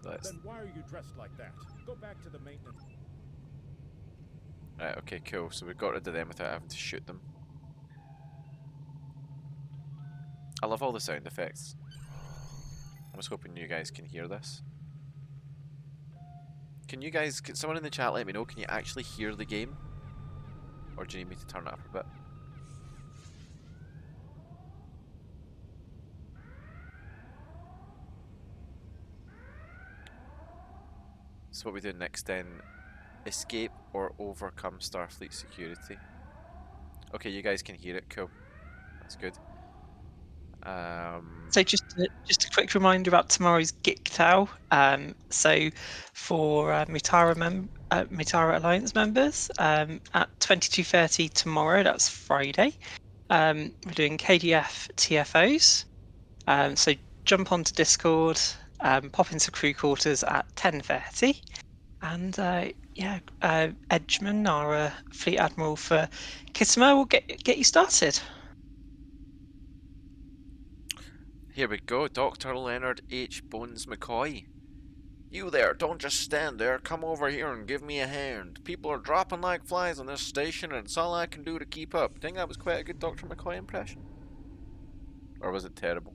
Speaker 1: So that's...
Speaker 5: Then why are you dressed like that? Go back to the maintenance.
Speaker 1: Right, okay, cool. So we got rid of them without having to shoot them. I love all the sound effects. I was hoping you guys can hear this. Can someone in the chat let me know, can you actually hear the game? Or do you need me to turn it up a bit? So what we do next then, escape or overcome Starfleet security. Okay, you guys can hear it, cool. That's good.
Speaker 2: So just a quick reminder about tomorrow's GICTAO. So for Mitara Alliance members, at 22:30 tomorrow, that's Friday, we're doing KDF TFOs. So jump onto Discord, pop into crew quarters at 10:30, and Edgeman, our fleet admiral for Kittimer, will get you started.
Speaker 1: Here we go, Dr. Leonard H. Bones McCoy. You there, don't just stand there. Come over here and give me a hand. People are dropping like flies on this station, and it's all I can do to keep up. Think that was quite a good Dr. McCoy impression? Or was it terrible?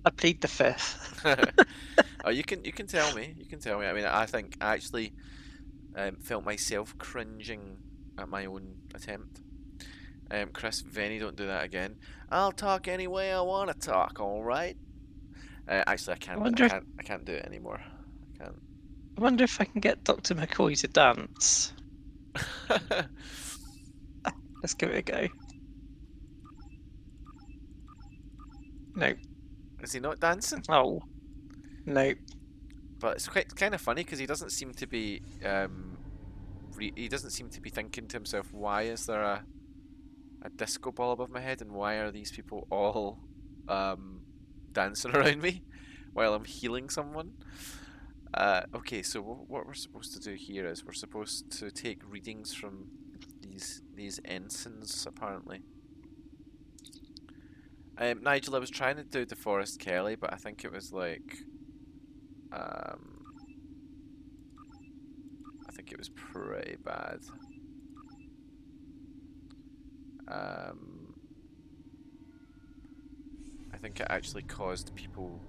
Speaker 2: I plead the fifth.
Speaker 1: Oh, you can tell me. You can tell me. I mean, I think I actually felt myself cringing at my own attempt. Chris, Venny, don't do that again. I'll talk any way I want to talk. All right. Actually, I can't.
Speaker 2: wonder if-
Speaker 1: I can't do it anymore. I can't.
Speaker 2: I wonder if I can get Dr. McCoy to dance. Let's give it a go. No.
Speaker 1: Is he not dancing?
Speaker 2: Oh. No.
Speaker 1: But it's kind of funny because he doesn't seem to be he doesn't seem to be thinking to himself, why is there a disco ball above my head, and why are these people all dancing around me while I'm healing someone? Okay, so what we're supposed to do here is we're supposed to take readings from these ensigns, apparently. Nigel, I was trying to do DeForest Kelly, but I think it was like I think it was pretty bad. I think it actually caused people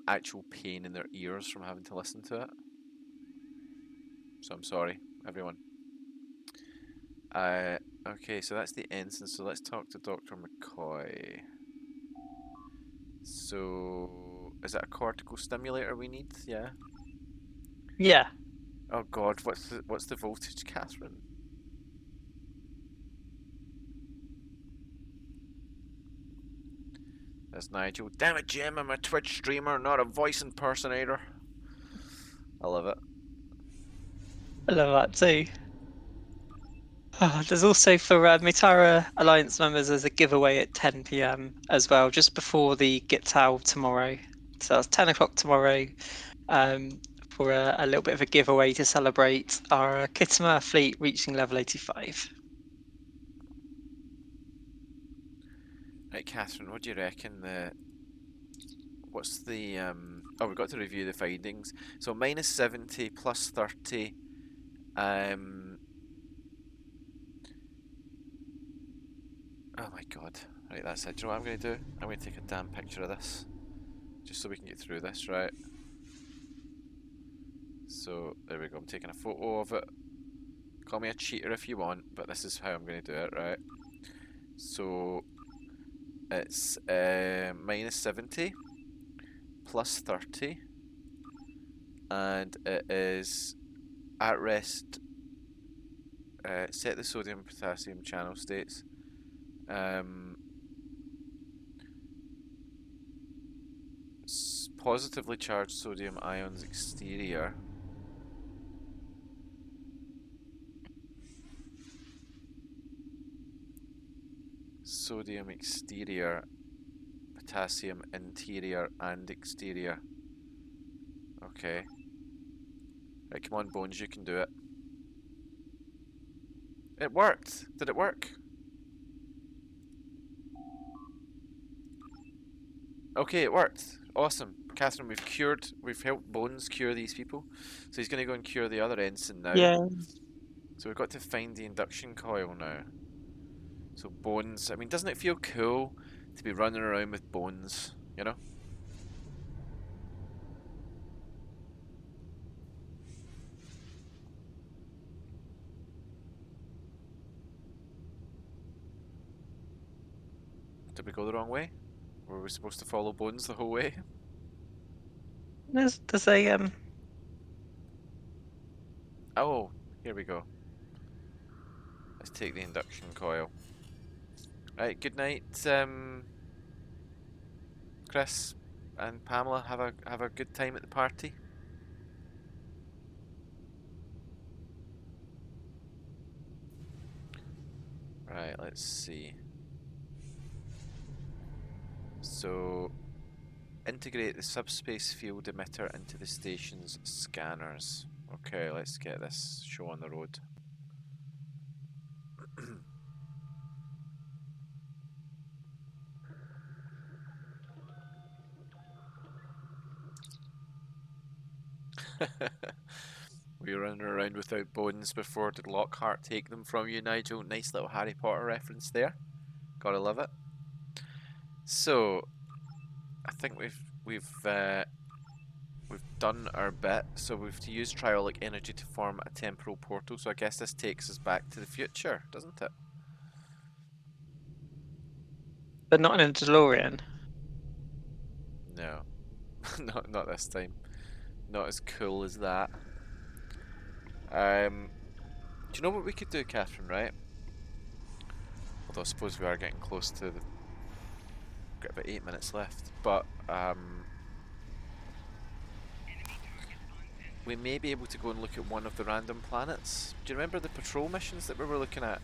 Speaker 1: actual pain in their ears from having to listen to it. So I'm sorry, everyone. Okay, so that's the ensign, so let's talk to Dr. McCoy. So, is it a cortical stimulator we need? Yeah.
Speaker 2: Yeah.
Speaker 1: Oh God, what's the voltage, Catherine? There's Nigel. Damn it, Jim! I'm a Twitch streamer, not a voice impersonator. I love it.
Speaker 2: I love that too. There's also for Mitara Alliance members, there's a giveaway at 10 p.m. as well, just before the Gitao tomorrow. So that's 10 o'clock tomorrow for a little bit of a giveaway to celebrate our Khitomer fleet reaching level 85.
Speaker 1: Right, Catherine, what do you reckon what's the oh, we've got to review the findings. So minus 70 plus 30 oh my God. Right, that's it. Do you know what I'm going to do? I'm going to take a damn picture of this. Just so we can get through this, right? So, there we go. I'm taking a photo of it. Call me a cheater if you want, but this is how I'm going to do it, right? So, it's minus 70 plus 30. And it is at rest. Set the sodium potassium channel states. Positively charged sodium ions exterior. Sodium exterior, potassium interior and exterior. Okay. Right, come on, Bones, you can do it. It worked! Did it work? Okay, it worked. Awesome. Catherine, we've helped Bones cure these people. So he's going to go and cure the other ensign now.
Speaker 2: Yeah.
Speaker 1: So we've got to find the induction coil now. So Bones, I mean, doesn't it feel cool to be running around with Bones, you know? Did we go the wrong way? Were we supposed to follow Bones the whole way?
Speaker 2: There's a
Speaker 1: Oh, here we go. Let's take the induction coil. Right, good night, Chris and Pamela. Have a good time at the party. Right, let's see. So, integrate the subspace field emitter into the station's scanners. Okay, let's get this show on the road. We were running around without bones before. Did Lockhart take them from you, Nigel? Nice little Harry Potter reference there. Gotta love it. So, I think we've done our bit. So we've to use triolic energy to form a temporal portal. So I guess this takes us back to the future, doesn't it?
Speaker 2: But not in a DeLorean.
Speaker 1: No, not this time. Not as cool as that. Do you know what we could do, Catherine? Right? Although I suppose we are getting close to the. Got about 8 minutes left, but we may be able to go and look at one of the random planets. Do you remember the patrol missions that we were looking at?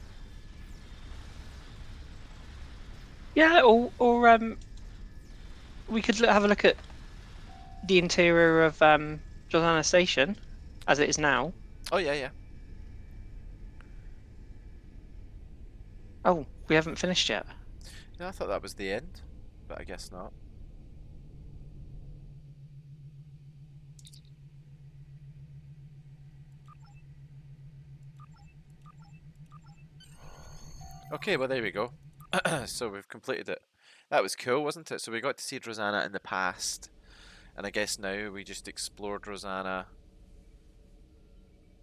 Speaker 2: Yeah, or we could have a look at the interior of Jordana Station, as it is now.
Speaker 1: Oh yeah, yeah.
Speaker 2: Oh, we haven't finished yet.
Speaker 1: No, I thought that was the end, but I guess not. Okay, well there we go. So we've completed it. That was cool, wasn't it? So we got to see Rosanna in the past, and I guess now we just explored Rosanna.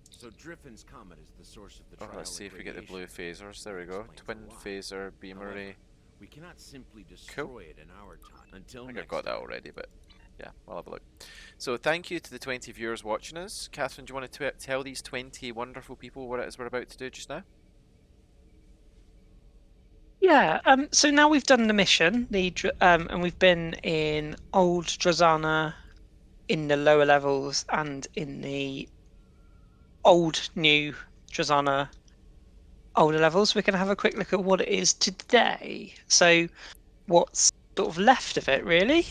Speaker 6: So Driffin's comet is the source of the
Speaker 1: Oh, let's see if we get the blue
Speaker 6: radiation.
Speaker 1: phasers. There we go.
Speaker 6: Explains a
Speaker 1: Twin
Speaker 6: lot.
Speaker 1: phaser, beam
Speaker 6: However,
Speaker 1: array.
Speaker 6: We cannot simply destroy it in our time. Until
Speaker 1: I think
Speaker 6: next
Speaker 1: I've got that
Speaker 6: time.
Speaker 1: already, but yeah, I'll have a look. So thank you to the 20 viewers watching us. Catherine, do you want to tell these 20 wonderful people what it is we're about to do just now?
Speaker 2: Yeah. So now we've done the mission, and we've been in old Drozana, in the lower levels, and in the old new Drozana older levels. We're going to have a quick look at what it is today. So, what's sort of left of it, really?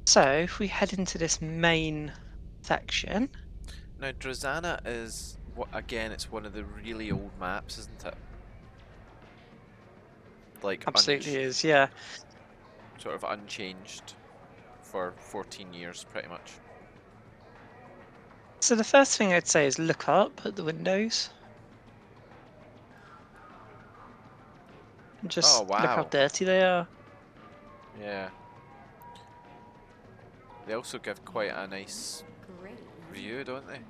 Speaker 2: So, if we head into this main section.
Speaker 1: Now, Drozana is, again, it's one of the really old maps, isn't it? Like,
Speaker 2: Absolutely is, yeah.
Speaker 1: sort of unchanged for 14 years, pretty much.
Speaker 2: So the first thing I'd say is look up at the windows. And just
Speaker 1: Oh,
Speaker 2: look how
Speaker 1: wow.
Speaker 2: dirty they are.
Speaker 1: Yeah. They also give quite a nice
Speaker 4: Great.
Speaker 1: view, don't they?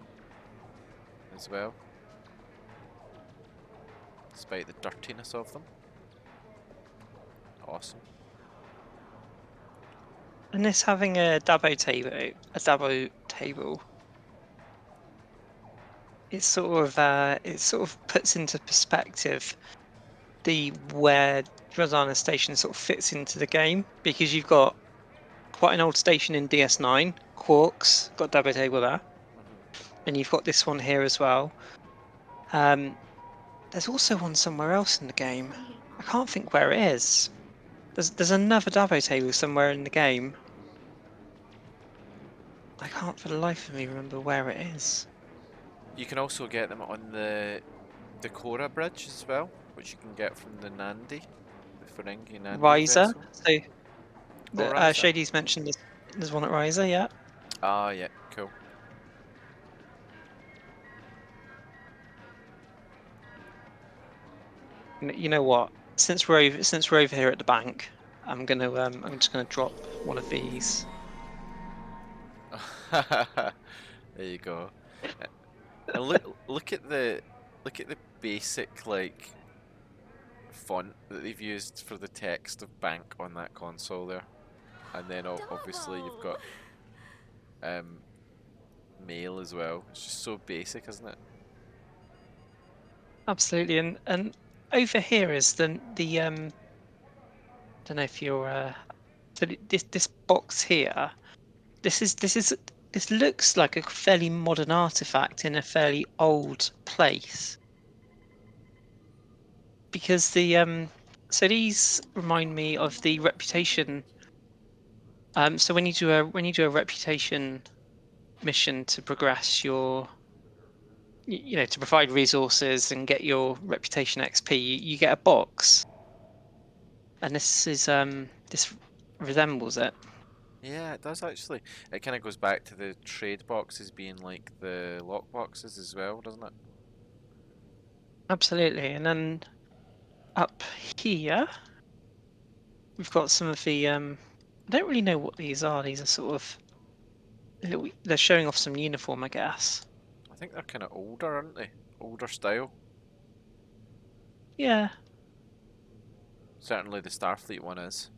Speaker 1: As well. Despite the dirtiness of them. Awesome.
Speaker 2: And this having a Dabo table, it sort of puts into perspective where Drozana Station sort of fits into the game, because you've got quite an old station in DS9, Quarks, got Dabo table there, and you've got this one here as well. There's also one somewhere else in the game. I can't think where it is. There's another Dabo table somewhere in the game. I can't for the life of me remember where it is.
Speaker 1: You can also get them on the Cora bridge as well, which you can get from the Nandi, the Ferengi Nandi
Speaker 2: Riser.
Speaker 1: vessel.
Speaker 2: So
Speaker 1: Riser.
Speaker 2: Shady's mentioned there's one at Riser, yeah.
Speaker 1: Ah, yeah, cool.
Speaker 2: You know what? Since we're over here at the bank, I'm just gonna drop one of these.
Speaker 1: There you go. And look at the basic like font that they've used for the text of bank on that console there, and then obviously you've got mail as well. It's just so basic, isn't it?
Speaker 2: Absolutely, and over here is the don't know if you're so this box here. This looks like a fairly modern artifact in a fairly old place, because so these remind me of the reputation. So when you do a reputation mission to progress your, to provide resources and get your reputation XP, you get a box, and this resembles it.
Speaker 1: Yeah, it does actually. It kind of goes back to the trade boxes being like the lock boxes as well, doesn't it?
Speaker 2: Absolutely. And then up here, we've got some of the. I don't really know what these are. These are sort of. They're showing off some uniform, I guess.
Speaker 1: I think they're kind of older, aren't they? Older style.
Speaker 2: Yeah.
Speaker 1: Certainly the Starfleet one is.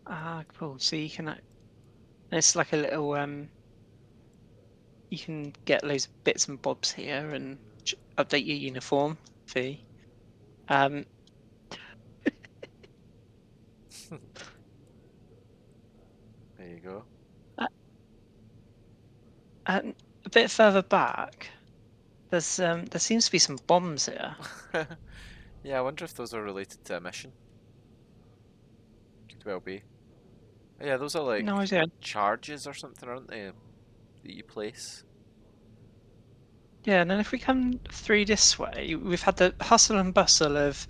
Speaker 2: Ah, cool. So you can. It's like a little. You can get loads of bits and bobs here and update your uniform fee. Um,
Speaker 1: There you go.
Speaker 2: and a bit further back, there seems to be some bombs here.
Speaker 1: Yeah, I wonder if those are related to a mission. Could well be. Yeah, those are like
Speaker 2: No idea.
Speaker 1: charges or something, aren't they? That you place.
Speaker 2: Yeah, and then if we come through this way, we've had the hustle and bustle of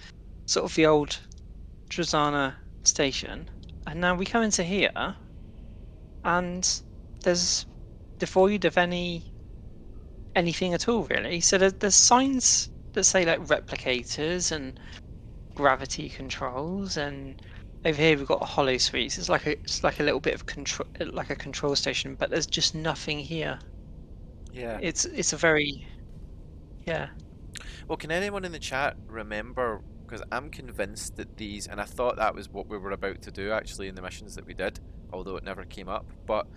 Speaker 2: sort of the old Drozana station, and now we come into here, and there's devoid of anything at all, really. So there's signs that say like replicators and gravity controls, and over here we've got a hollow suite. It's like a little bit of control, like a control station, but there's just nothing here.
Speaker 1: Yeah.
Speaker 2: It's a very yeah.
Speaker 1: Well, can anyone in the chat remember? Because I'm convinced that these, and I thought that was what we were about to do actually in the missions that we did, although it never came up. But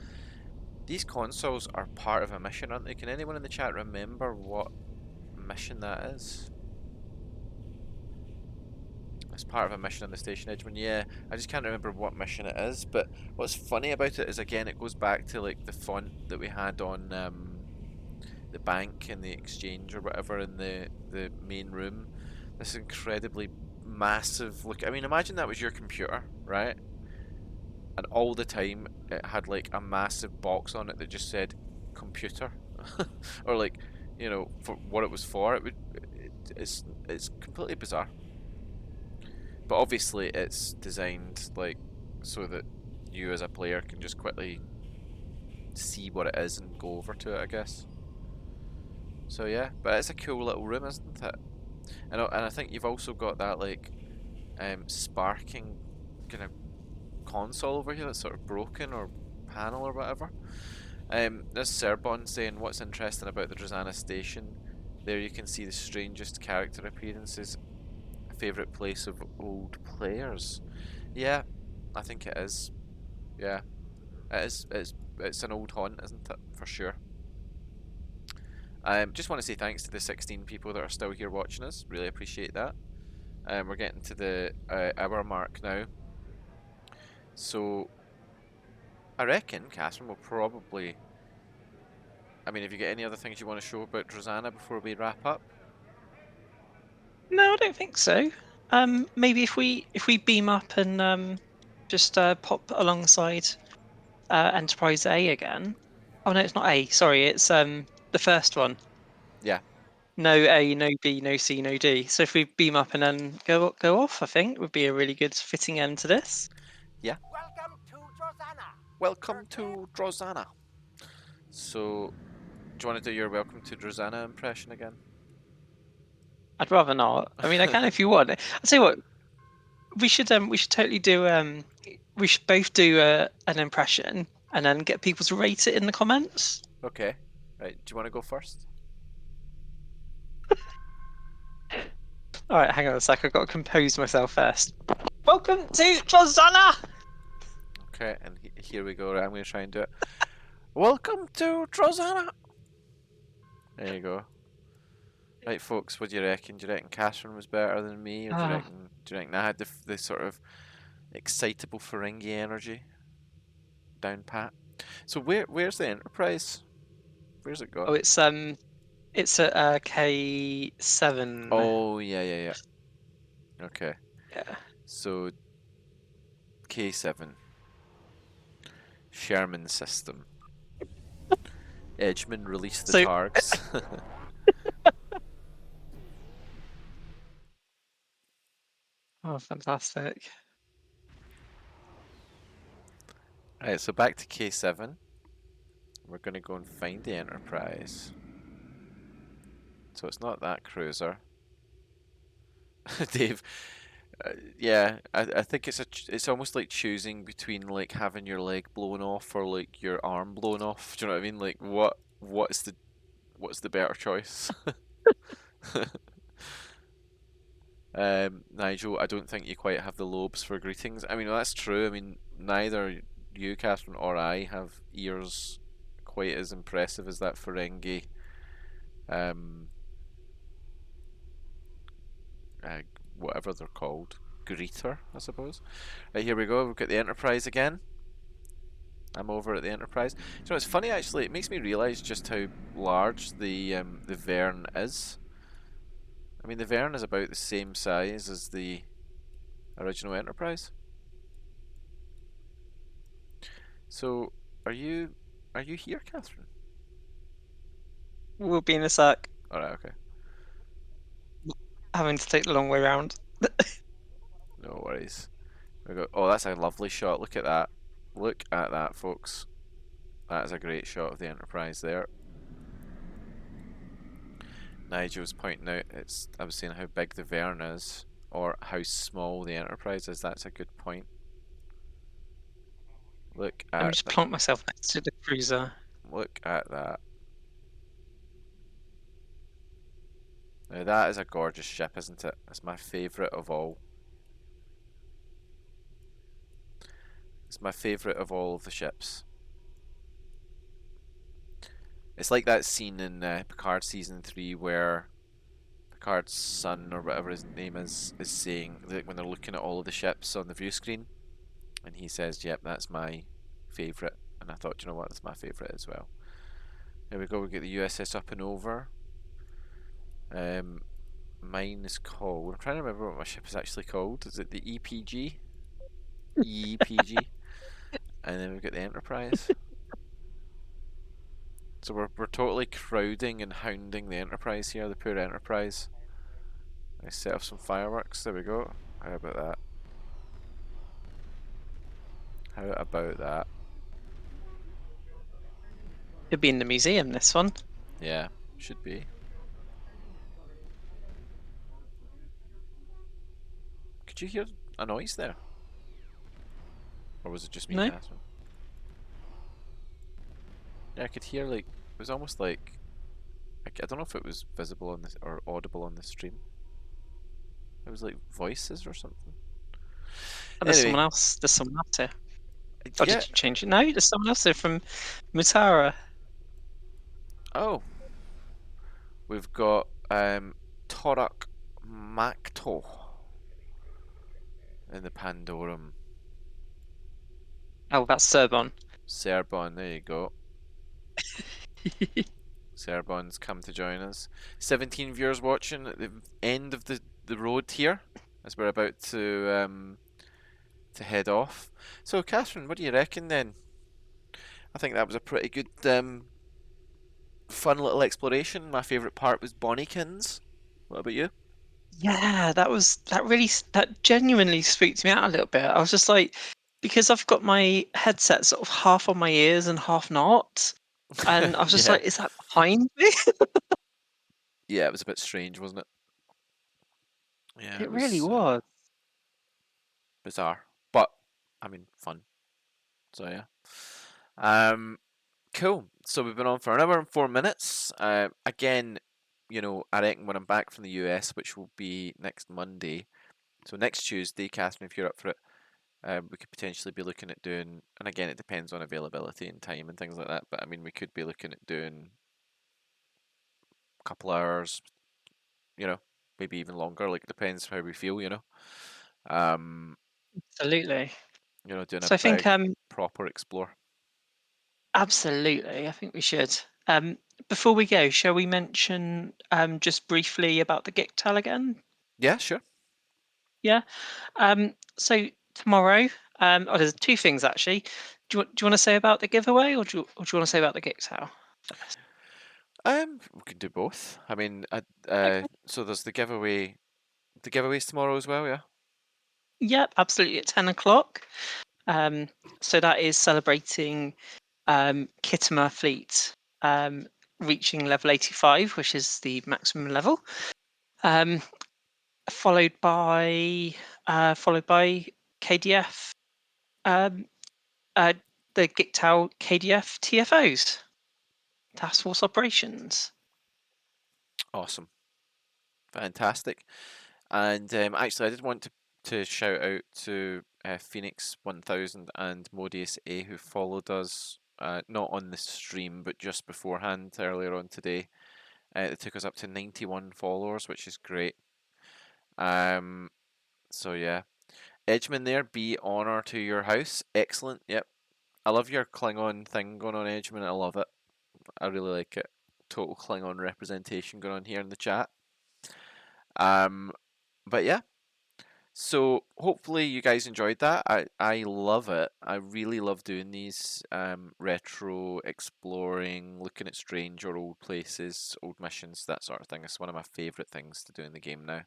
Speaker 1: these consoles are part of a mission, aren't they? Can anyone in the chat remember what mission that is? It's part of a mission on the station Edgeman. Yeah, I just can't remember what mission it is. But what's funny about it is, again, it goes back to like the font that we had on the bank and the exchange or whatever in the main room. This incredibly massive look. I mean, imagine that was your computer, right? And all the time it had like a massive box on it that just said computer, or like, you know, for what it was for. It's completely bizarre. But obviously it's designed like so that you as a player can just quickly see what it is and go over to it, I guess. So yeah, but it's a cool little room, isn't it? And I think you've also got that like sparking kind of console over here that's sort of broken, or panel or whatever. There's Serbon saying, what's interesting about the Drozana station, there you can see the strangest character appearances, a favourite place of old players. Yeah, I think it is. Yeah, it is. It's an old haunt, isn't it? For sure. Just want to say thanks to the 16 people that are still here watching us. Really appreciate that. We're getting to the hour mark now. So, I reckon, Catherine, will probably... I mean, have you got any other things you want to show about Drozana before we wrap up?
Speaker 2: No, I don't think so. Maybe if we beam up and just pop alongside Enterprise A again. Oh no, it's not A. Sorry, it's the first one.
Speaker 1: Yeah.
Speaker 2: No A, no B, no C, no D. So if we beam up and then go off, I think would be a really good fitting end to this.
Speaker 1: Yeah.
Speaker 7: Welcome to Drozana.
Speaker 1: Welcome to Drozana. So, do you want to do your welcome to Drozana impression again?
Speaker 2: I'd rather not. I mean, I can if you want. I'll tell you what. We should totally do we should both do an impression and then get people to rate it in the comments.
Speaker 1: Okay. Right. Do you want to go first?
Speaker 2: All right, hang on a sec. I've got to compose myself first. Welcome to Drozana.
Speaker 1: Okay, and here we go. Right, I'm going to try and do it. Welcome to Drozana. There you go. Right, folks, what do you reckon? Do you reckon Catherine was better than me, or do you reckon I had the sort of excitable Ferengi energy down pat? So where's the Enterprise? Where's it gone?
Speaker 2: Oh, it's at K7.
Speaker 1: Oh yeah. Okay.
Speaker 2: Yeah.
Speaker 1: So K7. Sherman system. Edgeman release the
Speaker 2: So-
Speaker 1: targs.
Speaker 2: Oh, fantastic.
Speaker 1: Right, so back to K7. We're going to go and find the Enterprise. So it's not that cruiser. Dave, yeah, I think it's almost like choosing between like having your leg blown off or like your arm blown off. Do you know what I mean? Like what's the better choice? Nigel, I don't think you quite have the lobes for greetings. I mean, that's true. I mean, neither you, Catherine, or I have ears quite as impressive as that Ferengi. Um, uh, Whatever they're called, greeter, I suppose. Right, here we go. We've got the Enterprise again. I'm over at the Enterprise. So it's funny actually. It makes me realise just how large the Verne is. I mean, the Verne is about the same size as the original Enterprise. So, are you here, Catherine?
Speaker 2: We'll be in a sec.
Speaker 1: All right, okay.
Speaker 2: Having to take the long way round.
Speaker 1: No worries. We go. Oh, that's a lovely shot. Look at that. Look at that, folks. That is a great shot of the Enterprise there. Nigel was pointing out I was saying how big the Verne is, or how small the Enterprise is. That's a good point. Look
Speaker 2: Let me
Speaker 1: at
Speaker 2: just plonk myself next to the cruiser.
Speaker 1: Look at that. Now that is a gorgeous ship, isn't it? It's my favourite of all. It's my favourite of all of the ships. It's like that scene in Picard season 3 where Picard's son, or whatever his name is saying, like, when they're looking at all of the ships on the view screen, and he says, "Yep, that's my favourite." And I thought, you know what, that's my favourite as well. There we go. We get the USS Up and Over. Mine is called. I'm trying to remember what my ship is actually called. Is it the EPG? EPG. And then we've got the Enterprise. So we're totally crowding and hounding the Enterprise here, the poor Enterprise. I set off some fireworks. There we go. How about that? How about that?
Speaker 2: Could be in the museum, this one.
Speaker 1: Yeah, should be. Could you hear a noise there? Or was it just me,
Speaker 2: No.
Speaker 1: Catherine? Yeah, I could hear, like, it was almost like, I don't know if it was visible on this or audible on the stream. It was like voices or something.
Speaker 2: Oh, there's
Speaker 1: Anyway,
Speaker 2: someone else. There's someone else here. Oh,
Speaker 1: yeah.
Speaker 2: did you change it? No, there's someone else here from Mutara.
Speaker 1: Oh, we've got Torak Makto in the Pandorum.
Speaker 2: Oh, that's Serbon.
Speaker 1: Serbon, there you go. Serbon's come to join us. 17 viewers watching at the end of the road here, as we're about to head off. So, Catherine, what do you reckon then? I think that was a pretty good, fun little exploration. My favourite part was Bonnykins. What about you?
Speaker 2: Yeah, that genuinely spooked me out a little bit. I was just like, because I've got my headset sort of half on my ears and half not, and I was just
Speaker 1: Yeah.
Speaker 2: like, is that behind me?
Speaker 1: Yeah, it was a bit strange, wasn't it? Yeah,
Speaker 2: It really was.
Speaker 1: bizarre, but I mean, fun. So yeah. Cool. So we've been on for an hour and 4 minutes. Again, you know, I reckon when I'm back from the US, which will be next Monday, so next Tuesday, Catherine, if you're up for it, we could potentially be looking at doing, and again, it depends on availability and time and things like that, but I mean, we could be looking at doing a couple hours, you know, maybe even longer, like, it depends how we feel, you know.
Speaker 2: Absolutely.
Speaker 1: You know, doing
Speaker 2: So I
Speaker 1: a
Speaker 2: think
Speaker 1: big, proper explore.
Speaker 2: absolutely, I think we should. Before we go, shall we mention just briefly about the Gictal again?
Speaker 1: Yeah, sure.
Speaker 2: Yeah. So tomorrow, there's two things actually. Do you want to say about the giveaway, or do you want to say about the Gictal?
Speaker 1: We could do both. I mean,
Speaker 2: Okay.
Speaker 1: so there's the giveaway. The giveaway's tomorrow as well, yeah.
Speaker 2: Yep, absolutely at 10 o'clock. So that is celebrating Khitomer fleet reaching level 85, which is the maximum level, followed by KDF, um, the Gictal KDF TFOs, Task Force Operations.
Speaker 1: Awesome. Fantastic. And actually, I did want to shout out to Phoenix 1000 and Modius A, who followed us, not on the stream, but just beforehand earlier on today. It took us up to 91 followers, which is great. So yeah. Edgeman there, be honor to your house. Excellent. Yep. I love your Klingon thing going on, Edgeman. I love it. I really like it. Total Klingon representation going on here in the chat. But yeah. So hopefully you guys enjoyed that. I love it. I really love doing these retro exploring, looking at strange or old places, old missions, that sort of thing. It's one of my favourite things to do in the game now.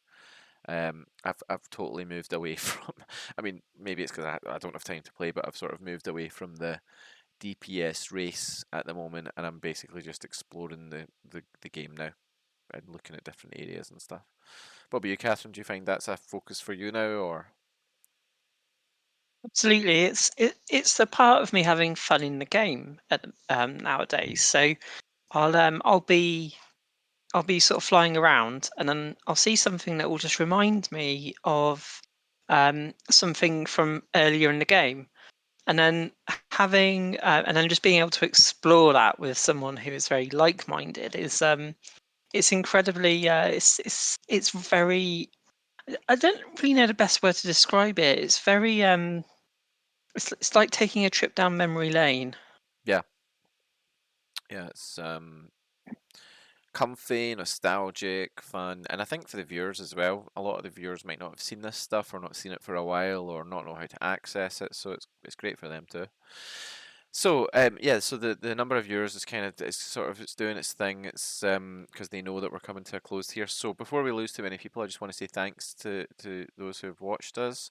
Speaker 1: I've totally moved away from. I mean, maybe it's because I don't have time to play, but I've sort of moved away from the DPS race at the moment, and I'm basically just exploring the game now and looking at different areas and stuff. What about you, Catherine? Do you find that's a focus for you now, or?
Speaker 2: Absolutely, it's the part of me having fun in the game at nowadays. So I'll be sort of flying around, and then I'll see something that will just remind me of something from earlier in the game, and then and then just being able to explore that with someone who is very like-minded is it's incredibly it's very. I don't really know the best word to describe it. It's very it's like taking a trip down memory lane.
Speaker 1: Yeah, yeah, it's comfy, nostalgic, fun, and I think for the viewers as well. A lot of the viewers might not have seen this stuff or not seen it for a while or not know how to access it, so it's great for them too. So yeah, so the number of viewers is kind of it's doing its thing. It's because they know that we're coming to a close here. So before we lose too many people, I just want to say thanks to those who have watched us.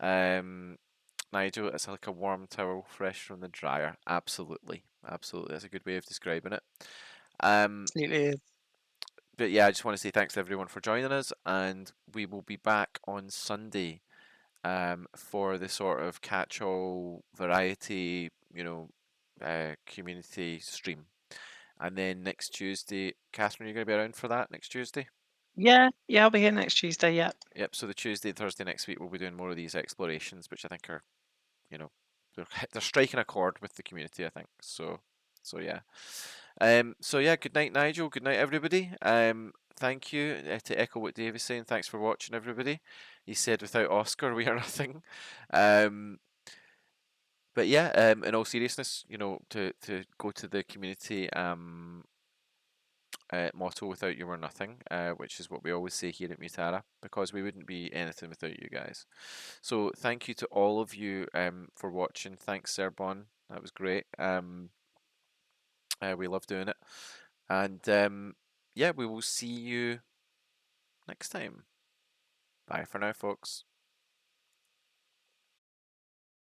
Speaker 1: Nigel, it's like a warm towel fresh from the dryer. Absolutely, absolutely. That's a good way of describing it.
Speaker 2: Absolutely is.
Speaker 1: But yeah, I just want to say thanks to everyone for joining us, and we will be back on Sunday for the sort of catch-all variety, community stream. And then next Tuesday, Catherine, you're going to be around for that next Tuesday?
Speaker 2: Yeah, I'll be here next Tuesday. Yeah.
Speaker 1: Yep, so the Tuesday and Thursday next week, we'll be doing more of these explorations, which I think are, they're striking a chord with the community, I think. So yeah. So yeah, good night, Nigel. Good night, everybody. Thank you to echo what Dave is saying. Thanks for watching, everybody. He said, "Without Oscar, we are nothing." But yeah, in all seriousness, to go to the community motto, "Without you, we're nothing," which is what we always say here at Mutara, because we wouldn't be anything without you guys. So thank you to all of you for watching. Thanks, Serbon. That was great. We love doing it. And yeah, we will see you next time. Bye for now, folks.